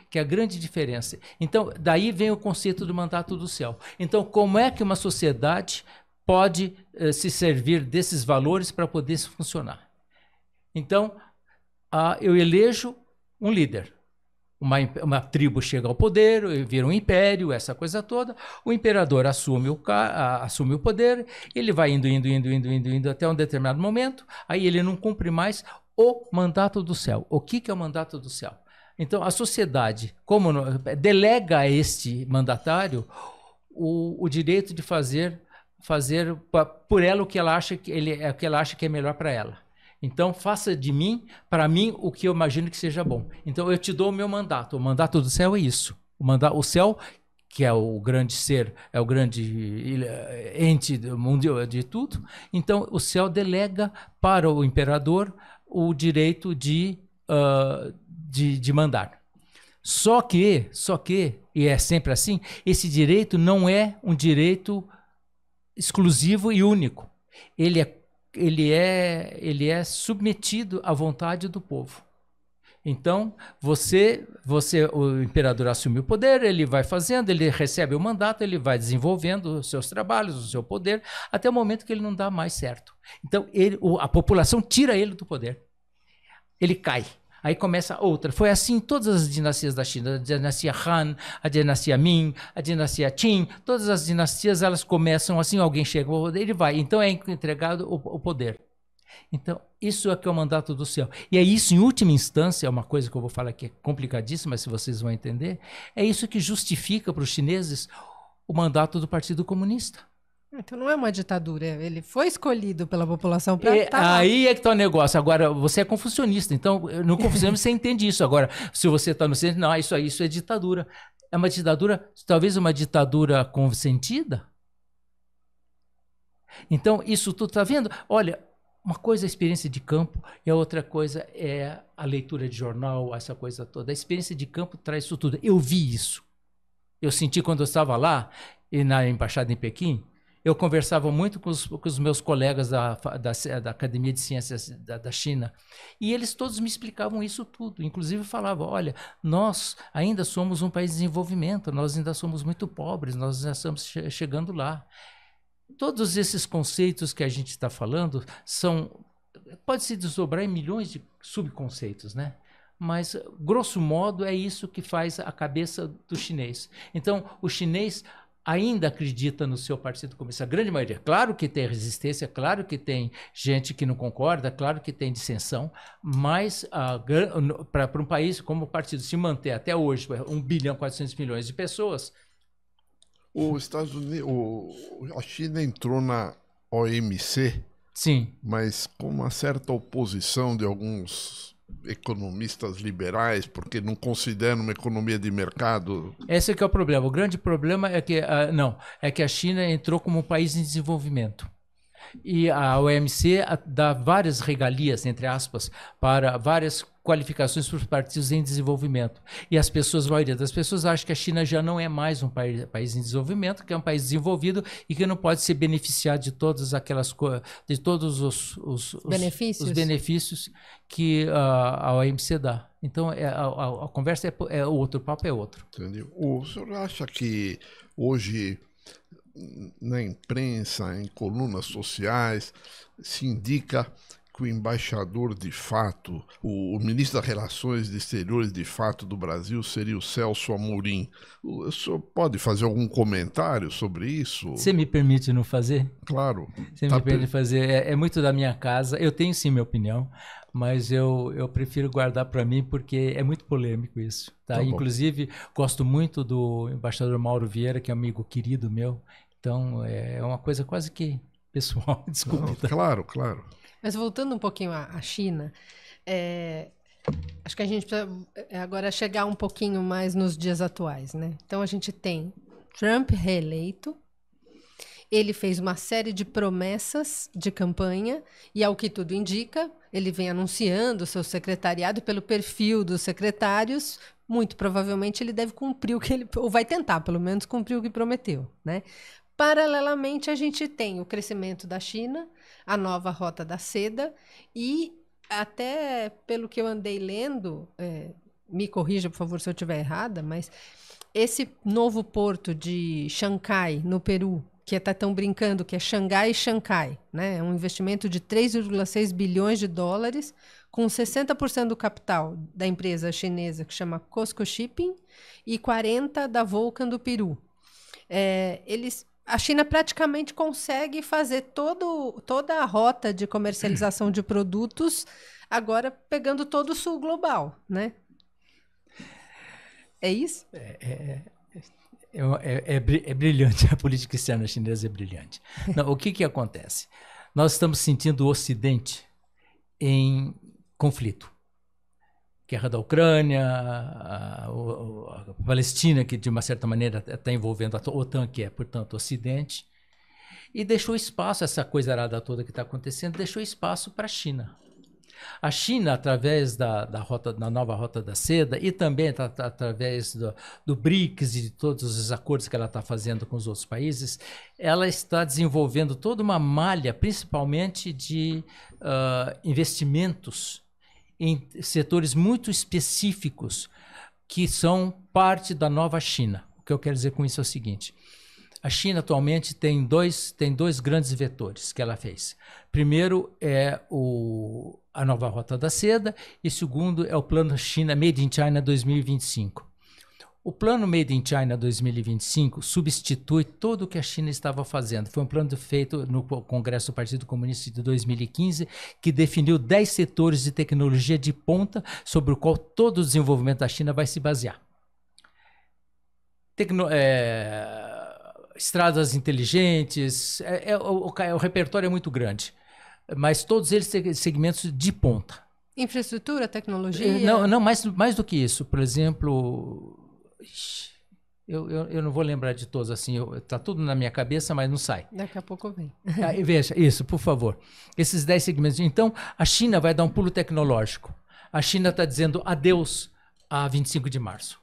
diferença. Então, daí vem o conceito do mandato do céu. Então, como é que uma sociedade pode se servir desses valores para poder funcionar? Então, eu elejo um líder. Uma tribo chega ao poder, vira um império, essa coisa toda. O imperador assume o poder, ele vai indo até um determinado momento, aí ele não cumpre mais o mandato do céu. O que é o mandato do céu? Então, a sociedade delega a este mandatário o direito de fazer por ela o que ela acha que é melhor para ela. Então, faça de mim, para mim, o que eu imagino que seja bom. Então, eu te dou o meu mandato. O mandato do céu é isso. O céu, que é o grande ser, é o grande ente mundial de tudo. Então, o céu delega para o imperador o direito de mandar. Só que, e é sempre assim, esse direito não é um direito exclusivo e único. Ele é submetido à vontade do povo. Então, o imperador assume o poder, ele vai fazendo, ele recebe o mandato, ele vai desenvolvendo os seus trabalhos, o seu poder, até o momento que ele não dá mais certo. Então, a população tira ele do poder. Ele cai. Aí começa outra. Foi assim em todas as dinastias da China, a dinastia Han, a dinastia Ming, a dinastia Qin, todas as dinastias elas começam assim, alguém chega ao poder, ele vai. Então é entregado o poder. Então isso é que é o mandato do céu. E é isso, em última instância, é uma coisa que eu vou falar que é complicadíssima, mas se vocês vão entender, é isso que justifica para os chineses o mandato do Partido Comunista. Então não é uma ditadura, ele foi escolhido pela população para aí é que está o negócio. Agora, você é confucionista, então no confucionismo você entende isso. Agora, se você está no centro, não, isso é ditadura. É uma ditadura, talvez uma ditadura consentida? Então, isso tudo, está vendo? Olha, uma coisa é a experiência de campo e a outra coisa é a leitura de jornal, essa coisa toda. A experiência de campo traz isso tudo. Eu vi isso. Eu senti quando eu estava lá, e na embaixada em Pequim, Eu conversava muito com os meus colegas da Academia de Ciências da China, e eles todos me explicavam isso tudo. Inclusive falavam, olha, nós ainda somos um país de desenvolvimento, nós ainda somos muito pobres, nós já estamos chegando lá. Todos esses conceitos que a gente está falando pode se desdobrar em milhões de subconceitos, né? Mas, grosso modo, é isso que faz a cabeça do chinês. Então, o chinês ainda acredita no seu Partido Comunista, a grande maioria. Claro que tem resistência, claro que tem gente que não concorda, claro que tem dissensão, mas para um país como o partido se manter até hoje, 1 bilhão e 400 milhões de pessoas... Os Estados Unidos, a China entrou na OMC, sim, mas com uma certa oposição de alguns economistas liberais, porque não consideram uma economia de mercado. Esse é que é o problema. O grande problema é que a China entrou como um país em desenvolvimento. E a OMC dá várias regalias, entre aspas, para várias qualificações para os partidos em desenvolvimento. E a maioria das pessoas acha que a China já não é mais um país em desenvolvimento, que é um país desenvolvido e que não pode se beneficiar de todas aquelas de todos os benefícios que a OMC dá. Então, a conversa é outra, o papo é outro. Entendi. O senhor acha que hoje, na imprensa, em colunas sociais, se indica que o embaixador de fato, o ministro das Relações Exteriores de fato do Brasil seria o Celso Amorim? O senhor pode fazer algum comentário sobre isso? Você me permite não fazer? Claro. Você me permite fazer? É muito da minha casa. Eu tenho sim minha opinião, mas eu prefiro guardar para mim porque é muito polêmico isso. Tá? Inclusive, gosto muito do embaixador Mauro Vieira, que é um amigo querido meu. Então, é uma coisa quase que pessoal. Desculpa. Não, claro, claro. Mas voltando um pouquinho à China, acho que a gente precisa agora chegar um pouquinho mais nos dias atuais, né? Então, a gente tem Trump reeleito, ele fez uma série de promessas de campanha e, ao que tudo indica, ele vem anunciando o seu secretariado, pelo perfil dos secretários, muito provavelmente ele deve cumprir o que ele... ou vai tentar, pelo menos, cumprir o que prometeu, né? Paralelamente, a gente tem o crescimento da China, a nova Rota da Seda e, até pelo que eu andei lendo, me corrija, por favor, se eu estiver errada, mas esse novo porto de Xangai, no Peru, que estão brincando que é Xangai e Xangai, né? É um investimento de 3,6 bilhões de dólares, com 60% do capital da empresa chinesa que chama COSCO Shipping e 40% da Vulcan do Peru. A China praticamente consegue fazer toda a rota de comercialização de produtos, agora pegando todo o sul global, né? É isso? É brilhante, a política externa chinesa é brilhante. Não, o que acontece? Nós estamos sentindo o Ocidente em conflito. Guerra da Ucrânia, a Palestina, que de uma certa maneira está envolvendo a OTAN, que é, portanto, o Ocidente, e deixou espaço, essa coisa arada toda que está acontecendo, deixou espaço para a China. A China, através da nova Rota da Seda e também através do BRICS e de todos os acordos que ela está fazendo com os outros países, ela está desenvolvendo toda uma malha, principalmente de investimentos em setores muito específicos que são parte da nova China. O que eu quero dizer com isso é o seguinte: a China atualmente tem dois grandes vetores que ela fez. Primeiro é a nova Rota da Seda e segundo é o plano China Made in China 2025. O plano Made in China 2025 substitui tudo o que a China estava fazendo. Foi um plano feito no Congresso do Partido Comunista de 2015, que definiu 10 setores de tecnologia de ponta sobre o qual todo o desenvolvimento da China vai se basear. Estradas inteligentes, o repertório é muito grande, mas todos eles têm segmentos de ponta. Infraestrutura, tecnologia? Não, mais do que isso. Por exemplo... Eu não vou lembrar de todos assim, tá tudo na minha cabeça, mas não sai. Daqui a pouco vem. Veja, isso, por favor. Esses 10 segmentos. Então, a China vai dar um pulo tecnológico. A China está dizendo adeus a 25 de março.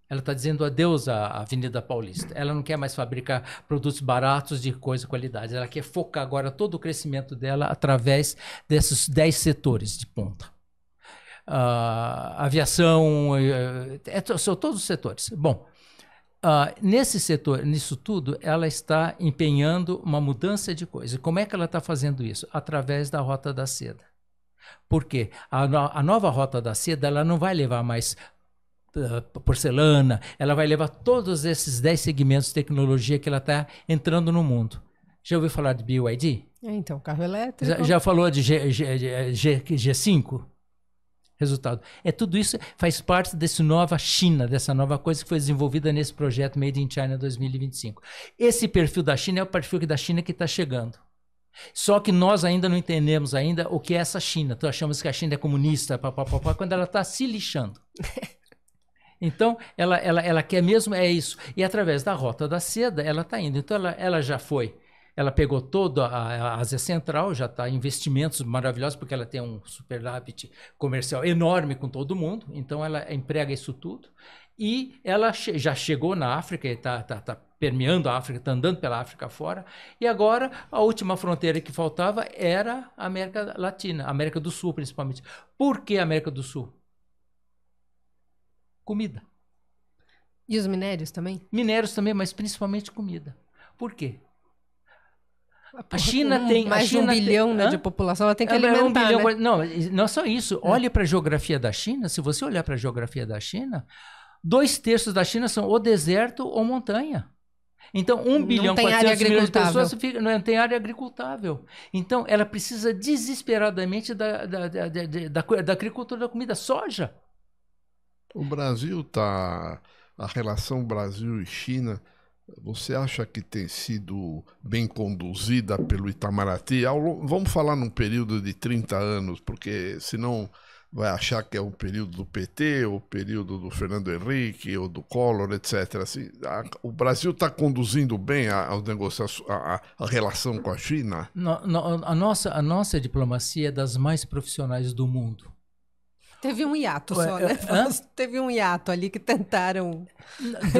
Ela está dizendo adeus à Avenida Paulista. Ela não quer mais fabricar produtos baratos de coisa e qualidade. Ela quer focar agora todo o crescimento dela através desses 10 setores de ponta. Aviação, são todos os setores. Bom, nesse setor, nisso tudo, ela está empenhando uma mudança de coisa. E como é que ela está fazendo isso? Através da Rota da Seda. Por quê? A nova Rota da Seda ela não vai levar mais porcelana, ela vai levar todos esses 10 segmentos de tecnologia que ela está entrando no mundo. Já ouviu falar de BYD? Então, carro elétrico. Já falou de G5? Resultado. Tudo isso faz parte dessa nova China, dessa nova coisa que foi desenvolvida nesse projeto Made in China 2025. Esse perfil da China é o perfil da China que está chegando. Só que nós ainda não entendemos ainda o que é essa China. Então achamos que a China é comunista, quando ela está se lixando. Então, ela quer mesmo, é isso. E através da Rota da Seda, ela está indo. Então, ela já foi. Ela pegou toda a Ásia Central, já está em investimentos maravilhosos, porque ela tem um superávit comercial enorme com todo mundo. Então, ela emprega isso tudo. E ela já chegou na África, está permeando a África, está andando pela África fora. E agora, a última fronteira que faltava era a América Latina, América do Sul, principalmente. Por que América do Sul? Comida. E os minérios também? Minérios também, mas principalmente comida. Por quê? A China tem... Mais de 1 bilhão de população, ela tem que alimentar, 1 bilhão, né? Não é só isso. Olhe para a geografia da China. Se você olhar para a geografia da China, 2/3 da China são ou deserto ou montanha. Então, 1 bilhão e 400 milhões de pessoas não tem área agricultável. Então, ela precisa desesperadamente da agricultura da comida, soja. O Brasil está... A relação Brasil e China, você acha que tem sido bem conduzida pelo Itamaraty? Vamos falar num período de 30 anos, porque senão vai achar que é o período do PT, ou o período do Fernando Henrique, ou do Collor, etc. Assim, o Brasil está conduzindo bem a relação com a China? A nossa diplomacia é das mais profissionais do mundo. Teve um hiato só, né? Teve um hiato ali que tentaram...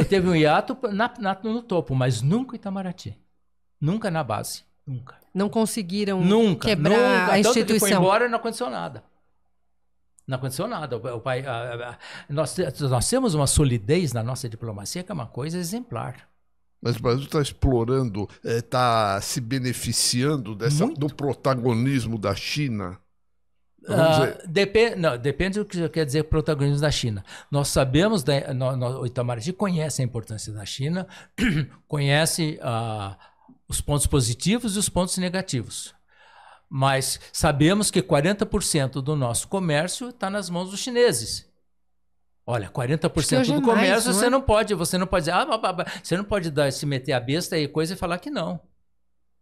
Teve um hiato no topo, mas nunca Itamaraty. Nunca na base. Nunca. Não conseguiram quebrar a instituição. Tanto que foi embora, não aconteceu nada. Não aconteceu nada. Nós temos uma solidez na nossa diplomacia que é uma coisa exemplar. Mas o Brasil está explorando, está se beneficiando do protagonismo da China? Depende do que quer dizer protagonismo da China. Nós sabemos, o Itamaraty conhece a importância da China, conhece os pontos positivos e os pontos negativos. Mas sabemos que 40% do nosso comércio está nas mãos dos chineses. Olha, 40% do comércio você não pode dizer, você não pode se meter a besta e coisa e falar que não.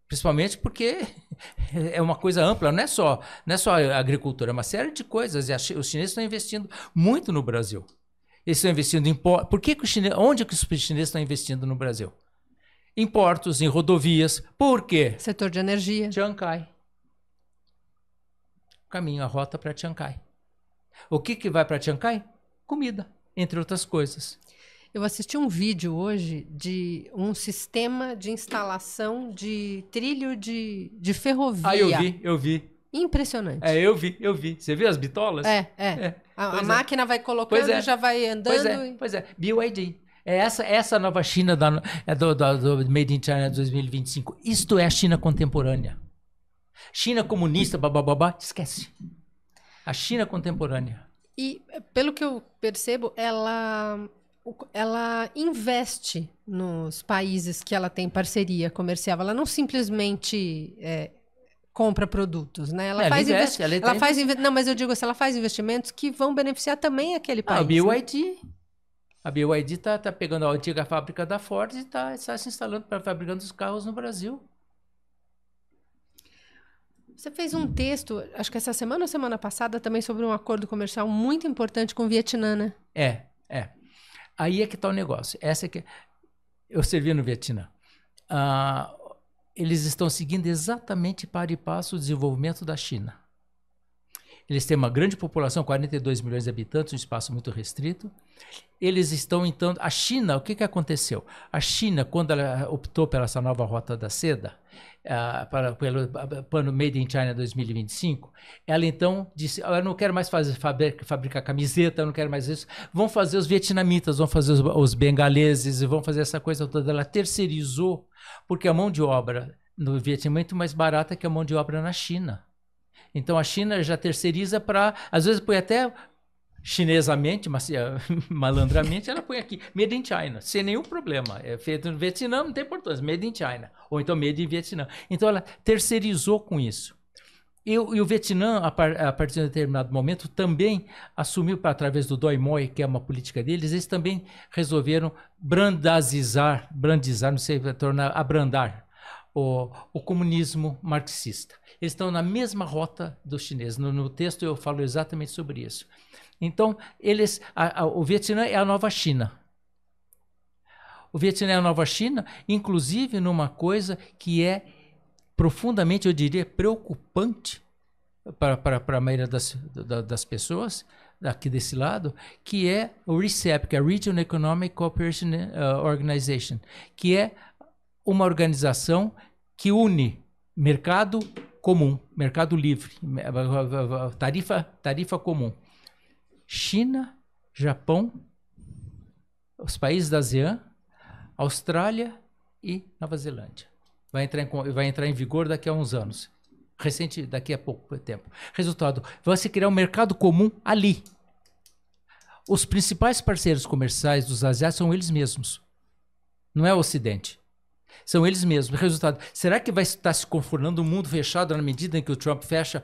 Principalmente porque é uma coisa ampla, não é só a agricultura, é uma série de coisas. E os chineses estão investindo muito no Brasil. Eles estão investindo em portos. Onde que os chineses estão investindo no Brasil? Em portos, em rodovias. Por quê? Setor de energia. Chancai. Caminho, a rota para Chancai. O que vai para Chancai? Comida, entre outras coisas. Eu assisti um vídeo hoje de um sistema de instalação de trilho de ferrovia. Eu vi. Impressionante. Eu vi. Você viu as bitolas? A máquina vai colocando e já vai andando. Pois é. BYD. Essa nova China do Made in China 2025. Isto é a China contemporânea. China comunista, esquece. A China contemporânea. E, pelo que eu percebo, ela investe nos países que ela tem parceria comercial. Ela não simplesmente compra produtos, né? Ela faz investimentos. Não, mas eu digo assim, ela faz investimentos que vão beneficiar também aquele país. A BYD. Né? A BYD está pegando a antiga fábrica da Ford e está se instalando para fabricando os carros no Brasil. Você fez um texto, acho que essa semana ou semana passada, também sobre um acordo comercial muito importante com o Vietnã, né? Aí é que está o negócio. Eu servi no Vietnã. Eles estão seguindo exatamente para e passo o desenvolvimento da China. Eles têm uma grande população, 42 milhões de habitantes, um espaço muito restrito. Eles estão, então... A China, o que aconteceu? A China, quando ela optou pela essa nova rota da seda, pelo plano Made in China 2025, ela então disse, eu não quero mais fabricar camiseta, eu não quero mais isso. Vão fazer os vietnamitas, vão fazer os bengaleses, vão fazer essa coisa toda. Ela terceirizou, porque a mão de obra no Vietnã é muito mais barata que a mão de obra na China. Então a China já terceiriza para, às vezes põe até chinesamente, malandramente, ela põe aqui, Made in China, sem nenhum problema. É feito no Vietnã, não tem importância, Made in China. Ou então Made in Vietnã. Então ela terceirizou com isso. E o Vietnã, a partir de um determinado momento, também assumiu, através do Doi Moi, que é uma política deles, eles também resolveram brandizar, não sei, abrandar o comunismo marxista. Eles estão na mesma rota dos chineses. No texto eu falo exatamente sobre isso. Então, o Vietnã é a nova China. O Vietnã é a nova China, inclusive numa coisa que é profundamente, eu diria, preocupante para a maioria das pessoas aqui desse lado, que é o RCEP, que é a Regional Economic Cooperation Organization, que é uma organização que une mercado comum, mercado livre, tarifa comum. China, Japão, os países da ASEAN, Austrália e Nova Zelândia. Vai entrar em vigor daqui a uns anos. Daqui a pouco tempo. Resultado, vai se criar um mercado comum ali. Os principais parceiros comerciais dos asiáticos são eles mesmos. Não é o Ocidente. São eles mesmos. Resultado, será que vai estar se conformando um mundo fechado na medida em que o Trump fecha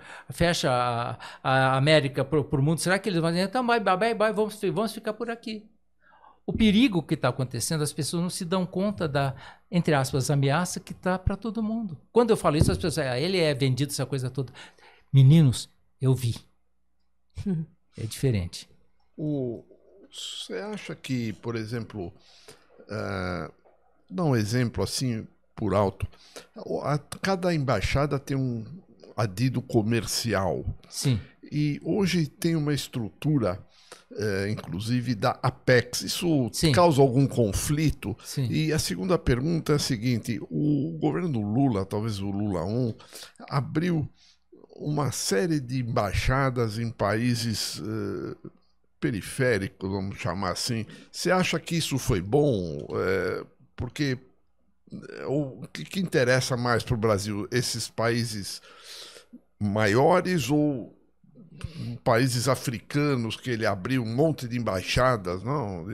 a América para o mundo? Será que eles vão dizer, então, bye, vamos ficar por aqui? O perigo que está acontecendo, as pessoas não se dão conta da, entre aspas, ameaça que está para todo mundo. Quando eu falo isso, as pessoas dizem, ele é vendido, essa coisa toda. Meninos, eu vi. É diferente. Você acha que, por exemplo, dá um exemplo assim, por alto, cada embaixada tem um adido comercial. Sim. E hoje tem uma estrutura, inclusive da Apex. Isso Sim. causa algum conflito? Sim. E a segunda pergunta é a seguinte, o governo do Lula, talvez o Lula 1, abriu uma série de embaixadas em países periféricos, vamos chamar assim. Você acha que isso foi bom? Porque o que interessa mais para o Brasil? Esses países maiores ou países africanos que ele abriu um monte de embaixadas? Não?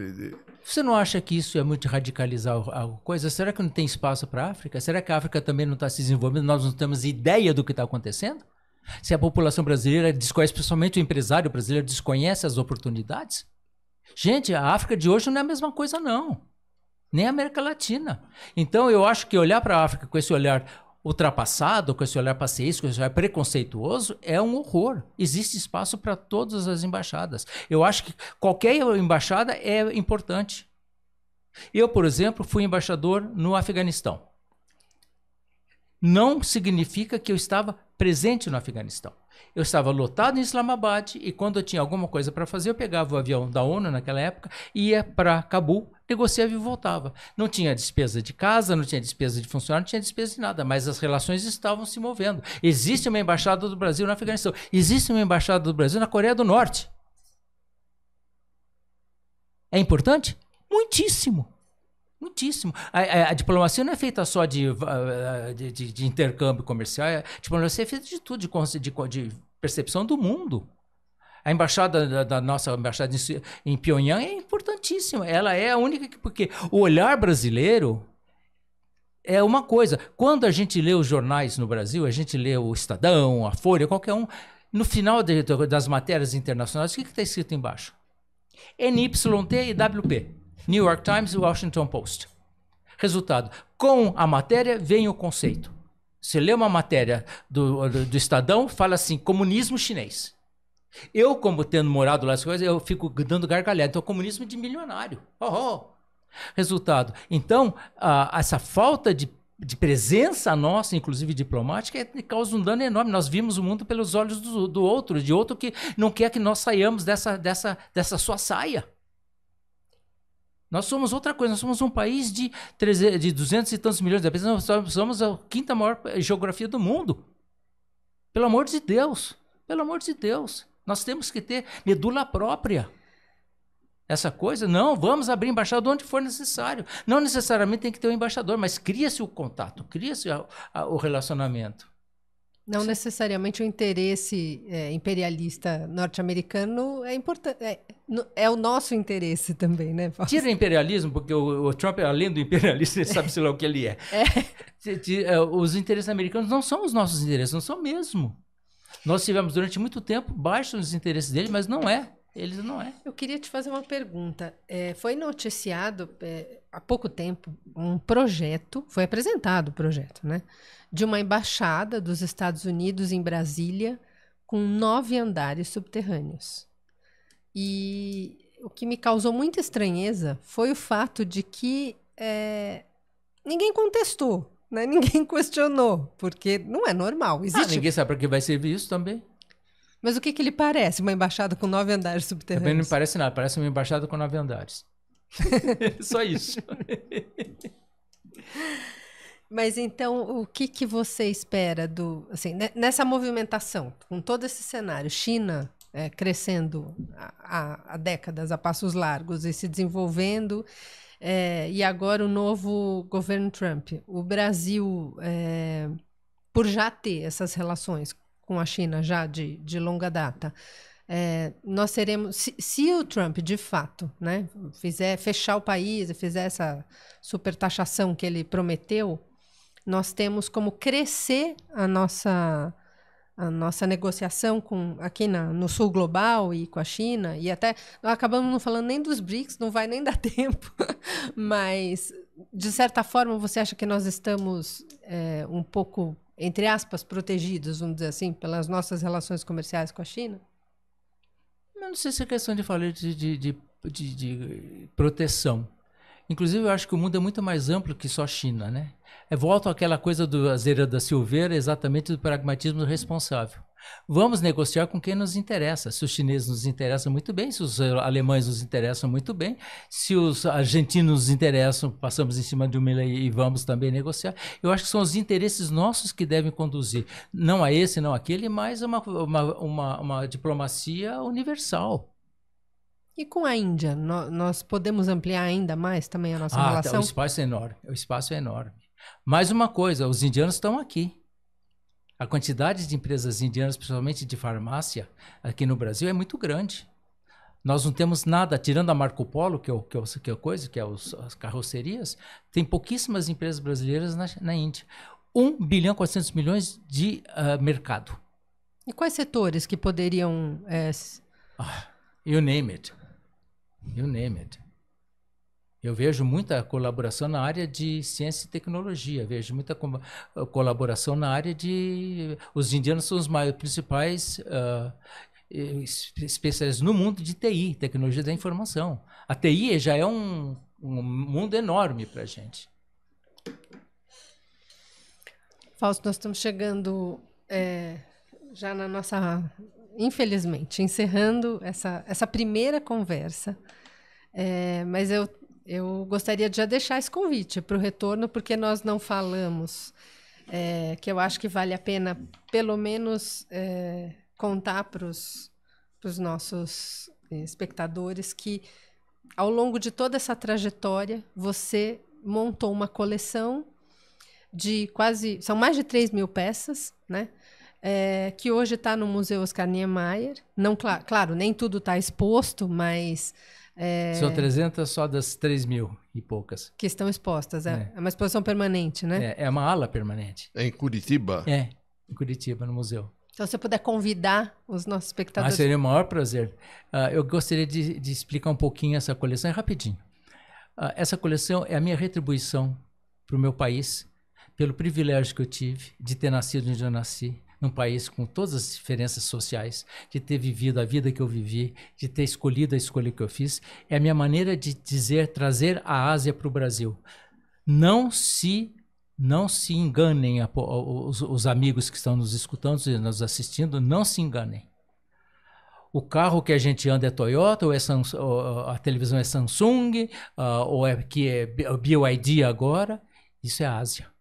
Você não acha que isso é muito radicalizar a coisa? Será que não tem espaço para a África? Será que a África também não está se desenvolvendo? Nós não temos ideia do que está acontecendo? Se a população brasileira desconhece, principalmente o empresário brasileiro, desconhece as oportunidades? Gente, a África de hoje não é a mesma coisa, não. Nem a América Latina. Então, eu acho que olhar para a África com esse olhar ultrapassado, com esse olhar passeísta, com esse olhar preconceituoso, é um horror. Existe espaço para todas as embaixadas. Eu acho que qualquer embaixada é importante. Eu, por exemplo, fui embaixador no Afeganistão. Não significa que eu estava presente no Afeganistão. Eu estava lotado em Islamabad e quando eu tinha alguma coisa para fazer, eu pegava o avião da ONU naquela época, ia para Cabul, negociava e voltava. Não tinha despesa de casa, não tinha despesa de funcionário, não tinha despesa de nada, mas as relações estavam se movendo. Existe uma embaixada do Brasil no Afeganistão, existe uma embaixada do Brasil na Coreia do Norte. É importante? Muitíssimo. Muitíssimo. A diplomacia não é feita só de intercâmbio comercial, a diplomacia é feita de tudo, de percepção do mundo. A embaixada da nossa embaixada em Pyongyang é importantíssima. Ela é a única porque o olhar brasileiro é uma coisa. Quando a gente lê os jornais no Brasil, a gente lê o Estadão, a Folha, qualquer um, no final das matérias internacionais, o que está escrito embaixo? NYT e WP. New York Times e Washington Post. Resultado, com a matéria vem o conceito. Você lê uma matéria do Estadão, fala assim, comunismo chinês. Eu, como tendo morado lá, eu fico dando gargalhada. Então, comunismo de milionário. Resultado, então, essa falta de de presença nossa, inclusive diplomática, causa um dano enorme. Nós vimos o mundo pelos olhos do outro, de outro que não quer que nós saiamos dessa sua saia. Nós somos outra coisa, nós somos um país de 200 e tantos milhões de habitantes, nós somos a 5ª maior geografia do mundo. Pelo amor de Deus, pelo amor de Deus. Nós temos que ter medula própria. Essa coisa, não, vamos abrir embaixada onde for necessário. Não necessariamente tem que ter um embaixador, mas cria-se o contato, cria-se o relacionamento. Não necessariamente o interesse imperialista norte-americano é importante. É o nosso interesse também, né, Fausto? Tira o imperialismo, porque o Trump, além do imperialista, ele sabe-se lá o que ele é. Os interesses americanos não são os nossos interesses, não são mesmo. Nós tivemos durante muito tempo baixo nos interesses dele, mas não é. Eles não é. Eu queria te fazer uma pergunta. Foi noticiado há pouco tempo um projeto, foi apresentado o projeto, né? De uma embaixada dos Estados Unidos em Brasília com 9 andares subterrâneos. E o que me causou muita estranheza foi o fato de que ninguém contestou, né? Ninguém questionou, porque não é normal. Ninguém sabe para que vai servir isso também. Mas o que lhe parece uma embaixada com 9 andares subterrâneos? Também não me parece nada, parece uma embaixada com 9 andares. Só isso. Mas então, o que você espera nessa movimentação, com todo esse cenário, China crescendo há décadas, a passos largos, e se desenvolvendo, e agora o novo governo Trump, o Brasil, por já ter essas relações com a China já de longa data, nós seremos, se o Trump de fato, né, fechar o país e fizer essa supertaxação que ele prometeu, nós temos como crescer a nossa negociação aqui no sul global e com a China, e até nós acabamos não falando nem dos BRICS, não vai nem dar tempo, mas de certa forma você acha que nós estamos um pouco, entre aspas, protegidos, vamos dizer assim, pelas nossas relações comerciais com a China? Eu não sei se é questão de falar de proteção. Inclusive, eu acho que o mundo é muito mais amplo que só China, né? Volto àquela coisa do Azeira da Silveira, exatamente do pragmatismo responsável. Vamos negociar com quem nos interessa. Se os chineses nos interessam muito bem, se os alemães nos interessam muito bem, se os argentinos nos interessam, passamos em cima de uma lei e vamos também negociar. Eu acho que são os interesses nossos que devem conduzir, não a esse, não aquele, mas uma diplomacia universal. E com a Índia, nós podemos ampliar ainda mais também a nossa relação? O espaço é enorme, o espaço é enorme. Mais uma coisa, os indianos estão aqui. A quantidade de empresas indianas, principalmente de farmácia, aqui no Brasil é muito grande. Nós não temos nada, tirando a Marco Polo, que é as carrocerias, tem pouquíssimas empresas brasileiras na Índia. 1 bilhão e 400 milhões de mercado. E quais setores que poderiam... You name it. You name it. Eu vejo muita colaboração na área de ciência e tecnologia, vejo muita colaboração na área de... Os indianos são os principais especialistas no mundo de TI, tecnologia da informação. A TI já é um mundo enorme para a gente. Fausto, nós estamos chegando já na nossa... Infelizmente, encerrando essa primeira conversa, mas eu gostaria de já deixar esse convite para o retorno, porque nós não falamos, que eu acho que vale a pena, pelo menos, contar para os nossos espectadores que, ao longo de toda essa trajetória, você montou uma coleção de são mais de 3.000 peças, né? Que hoje está no Museu Oscar Niemeyer. Não, claro, nem tudo está exposto, mas... São 300 só das 3.000 e poucas. Que estão expostas. É uma exposição permanente, né? É uma ala permanente. É em Curitiba? É, em Curitiba, no museu. Então, se você puder convidar os nossos espectadores... Seria o maior prazer. Eu gostaria de explicar um pouquinho essa coleção, rapidinho. Essa coleção é a minha retribuição para o meu país, pelo privilégio que eu tive de ter nascido onde eu nasci, num país com todas as diferenças sociais, de ter vivido a vida que eu vivi, de ter escolhido a escolha que eu fiz. É a minha maneira de trazer a Ásia para o Brasil. Não se Não se enganem, os amigos que estão nos escutando e nos assistindo, não se enganem. O carro que a gente anda é Toyota, ou é a televisão é Samsung, ou é BYD agora. Isso é Ásia.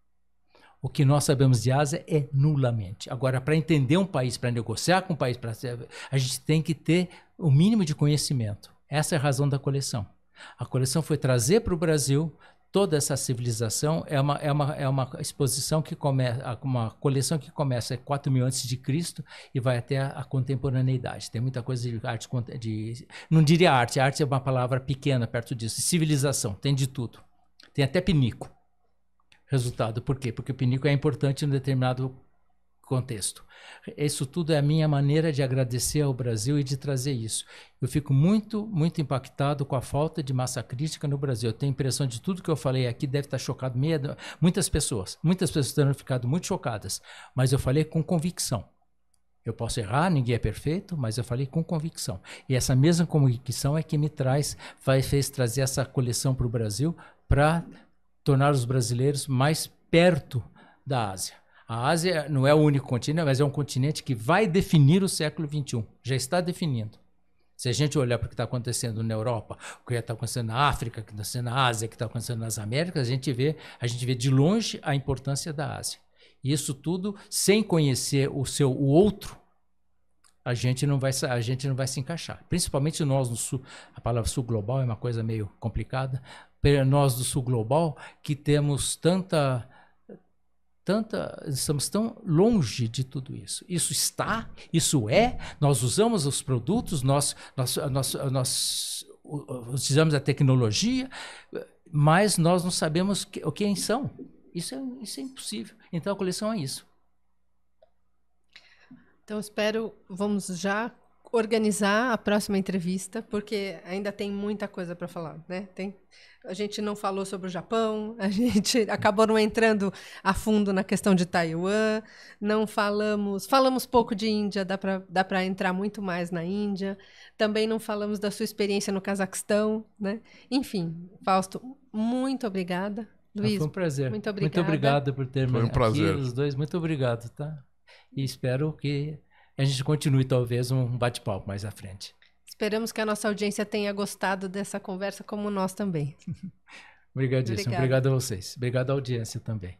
O que nós sabemos de Ásia é nulamente. Agora, para entender um país, para negociar com um país, a gente tem que ter o mínimo de conhecimento. Essa é a razão da coleção. A coleção foi trazer para o Brasil toda essa civilização. É uma exposição que começa, uma coleção que começa em 4.000 a.C. e vai até a contemporaneidade. Tem muita coisa de arte, não diria arte é uma palavra pequena perto disso. Civilização, tem de tudo. Tem até pinico. Resultado, por quê? Porque o pinico é importante em um determinado contexto. Isso tudo é a minha maneira de agradecer ao Brasil e de trazer isso. Eu fico muito, muito impactado com a falta de massa crítica no Brasil. Eu tenho a impressão de tudo que eu falei aqui deve estar chocado muitas pessoas terão ficado muito chocadas, mas eu falei com convicção. Eu posso errar, ninguém é perfeito, mas eu falei com convicção. E essa mesma convicção é que me fez trazer essa coleção para o Brasil para tornar os brasileiros mais perto da Ásia. A Ásia não é o único continente, mas é um continente que vai definir o século XXI. Já está definindo. Se a gente olhar para o que está acontecendo na Europa, o que está acontecendo na África, o que está acontecendo na Ásia, o que está acontecendo nas Américas, a gente vê de longe a importância da Ásia. E isso tudo, sem conhecer o outro, a gente não vai se encaixar. Principalmente nós no Sul. A palavra Sul Global é uma coisa meio complicada. Nós do Sul Global, que temos estamos tão longe de tudo isso. Isso é, nós usamos os produtos, nós utilizamos a tecnologia, mas nós não sabemos quem são. Isso é impossível. Então a coleção é isso. Então vamos já organizar a próxima entrevista, porque ainda tem muita coisa para falar, né? A gente não falou sobre o Japão, a gente acabou não entrando a fundo na questão de Taiwan, não falamos pouco de Índia, dá para entrar muito mais na Índia, também não falamos da sua experiência no Cazaquistão, né? Enfim, Fausto, muito obrigada. Luiz, foi um prazer. Muito obrigada. Muito obrigado por termos aqui os dois. Muito obrigado, tá? E espero que a gente continue talvez um bate-papo mais à frente. Esperamos que a nossa audiência tenha gostado dessa conversa, como nós também. Obrigadíssimo. Obrigado a vocês. Obrigado à audiência também.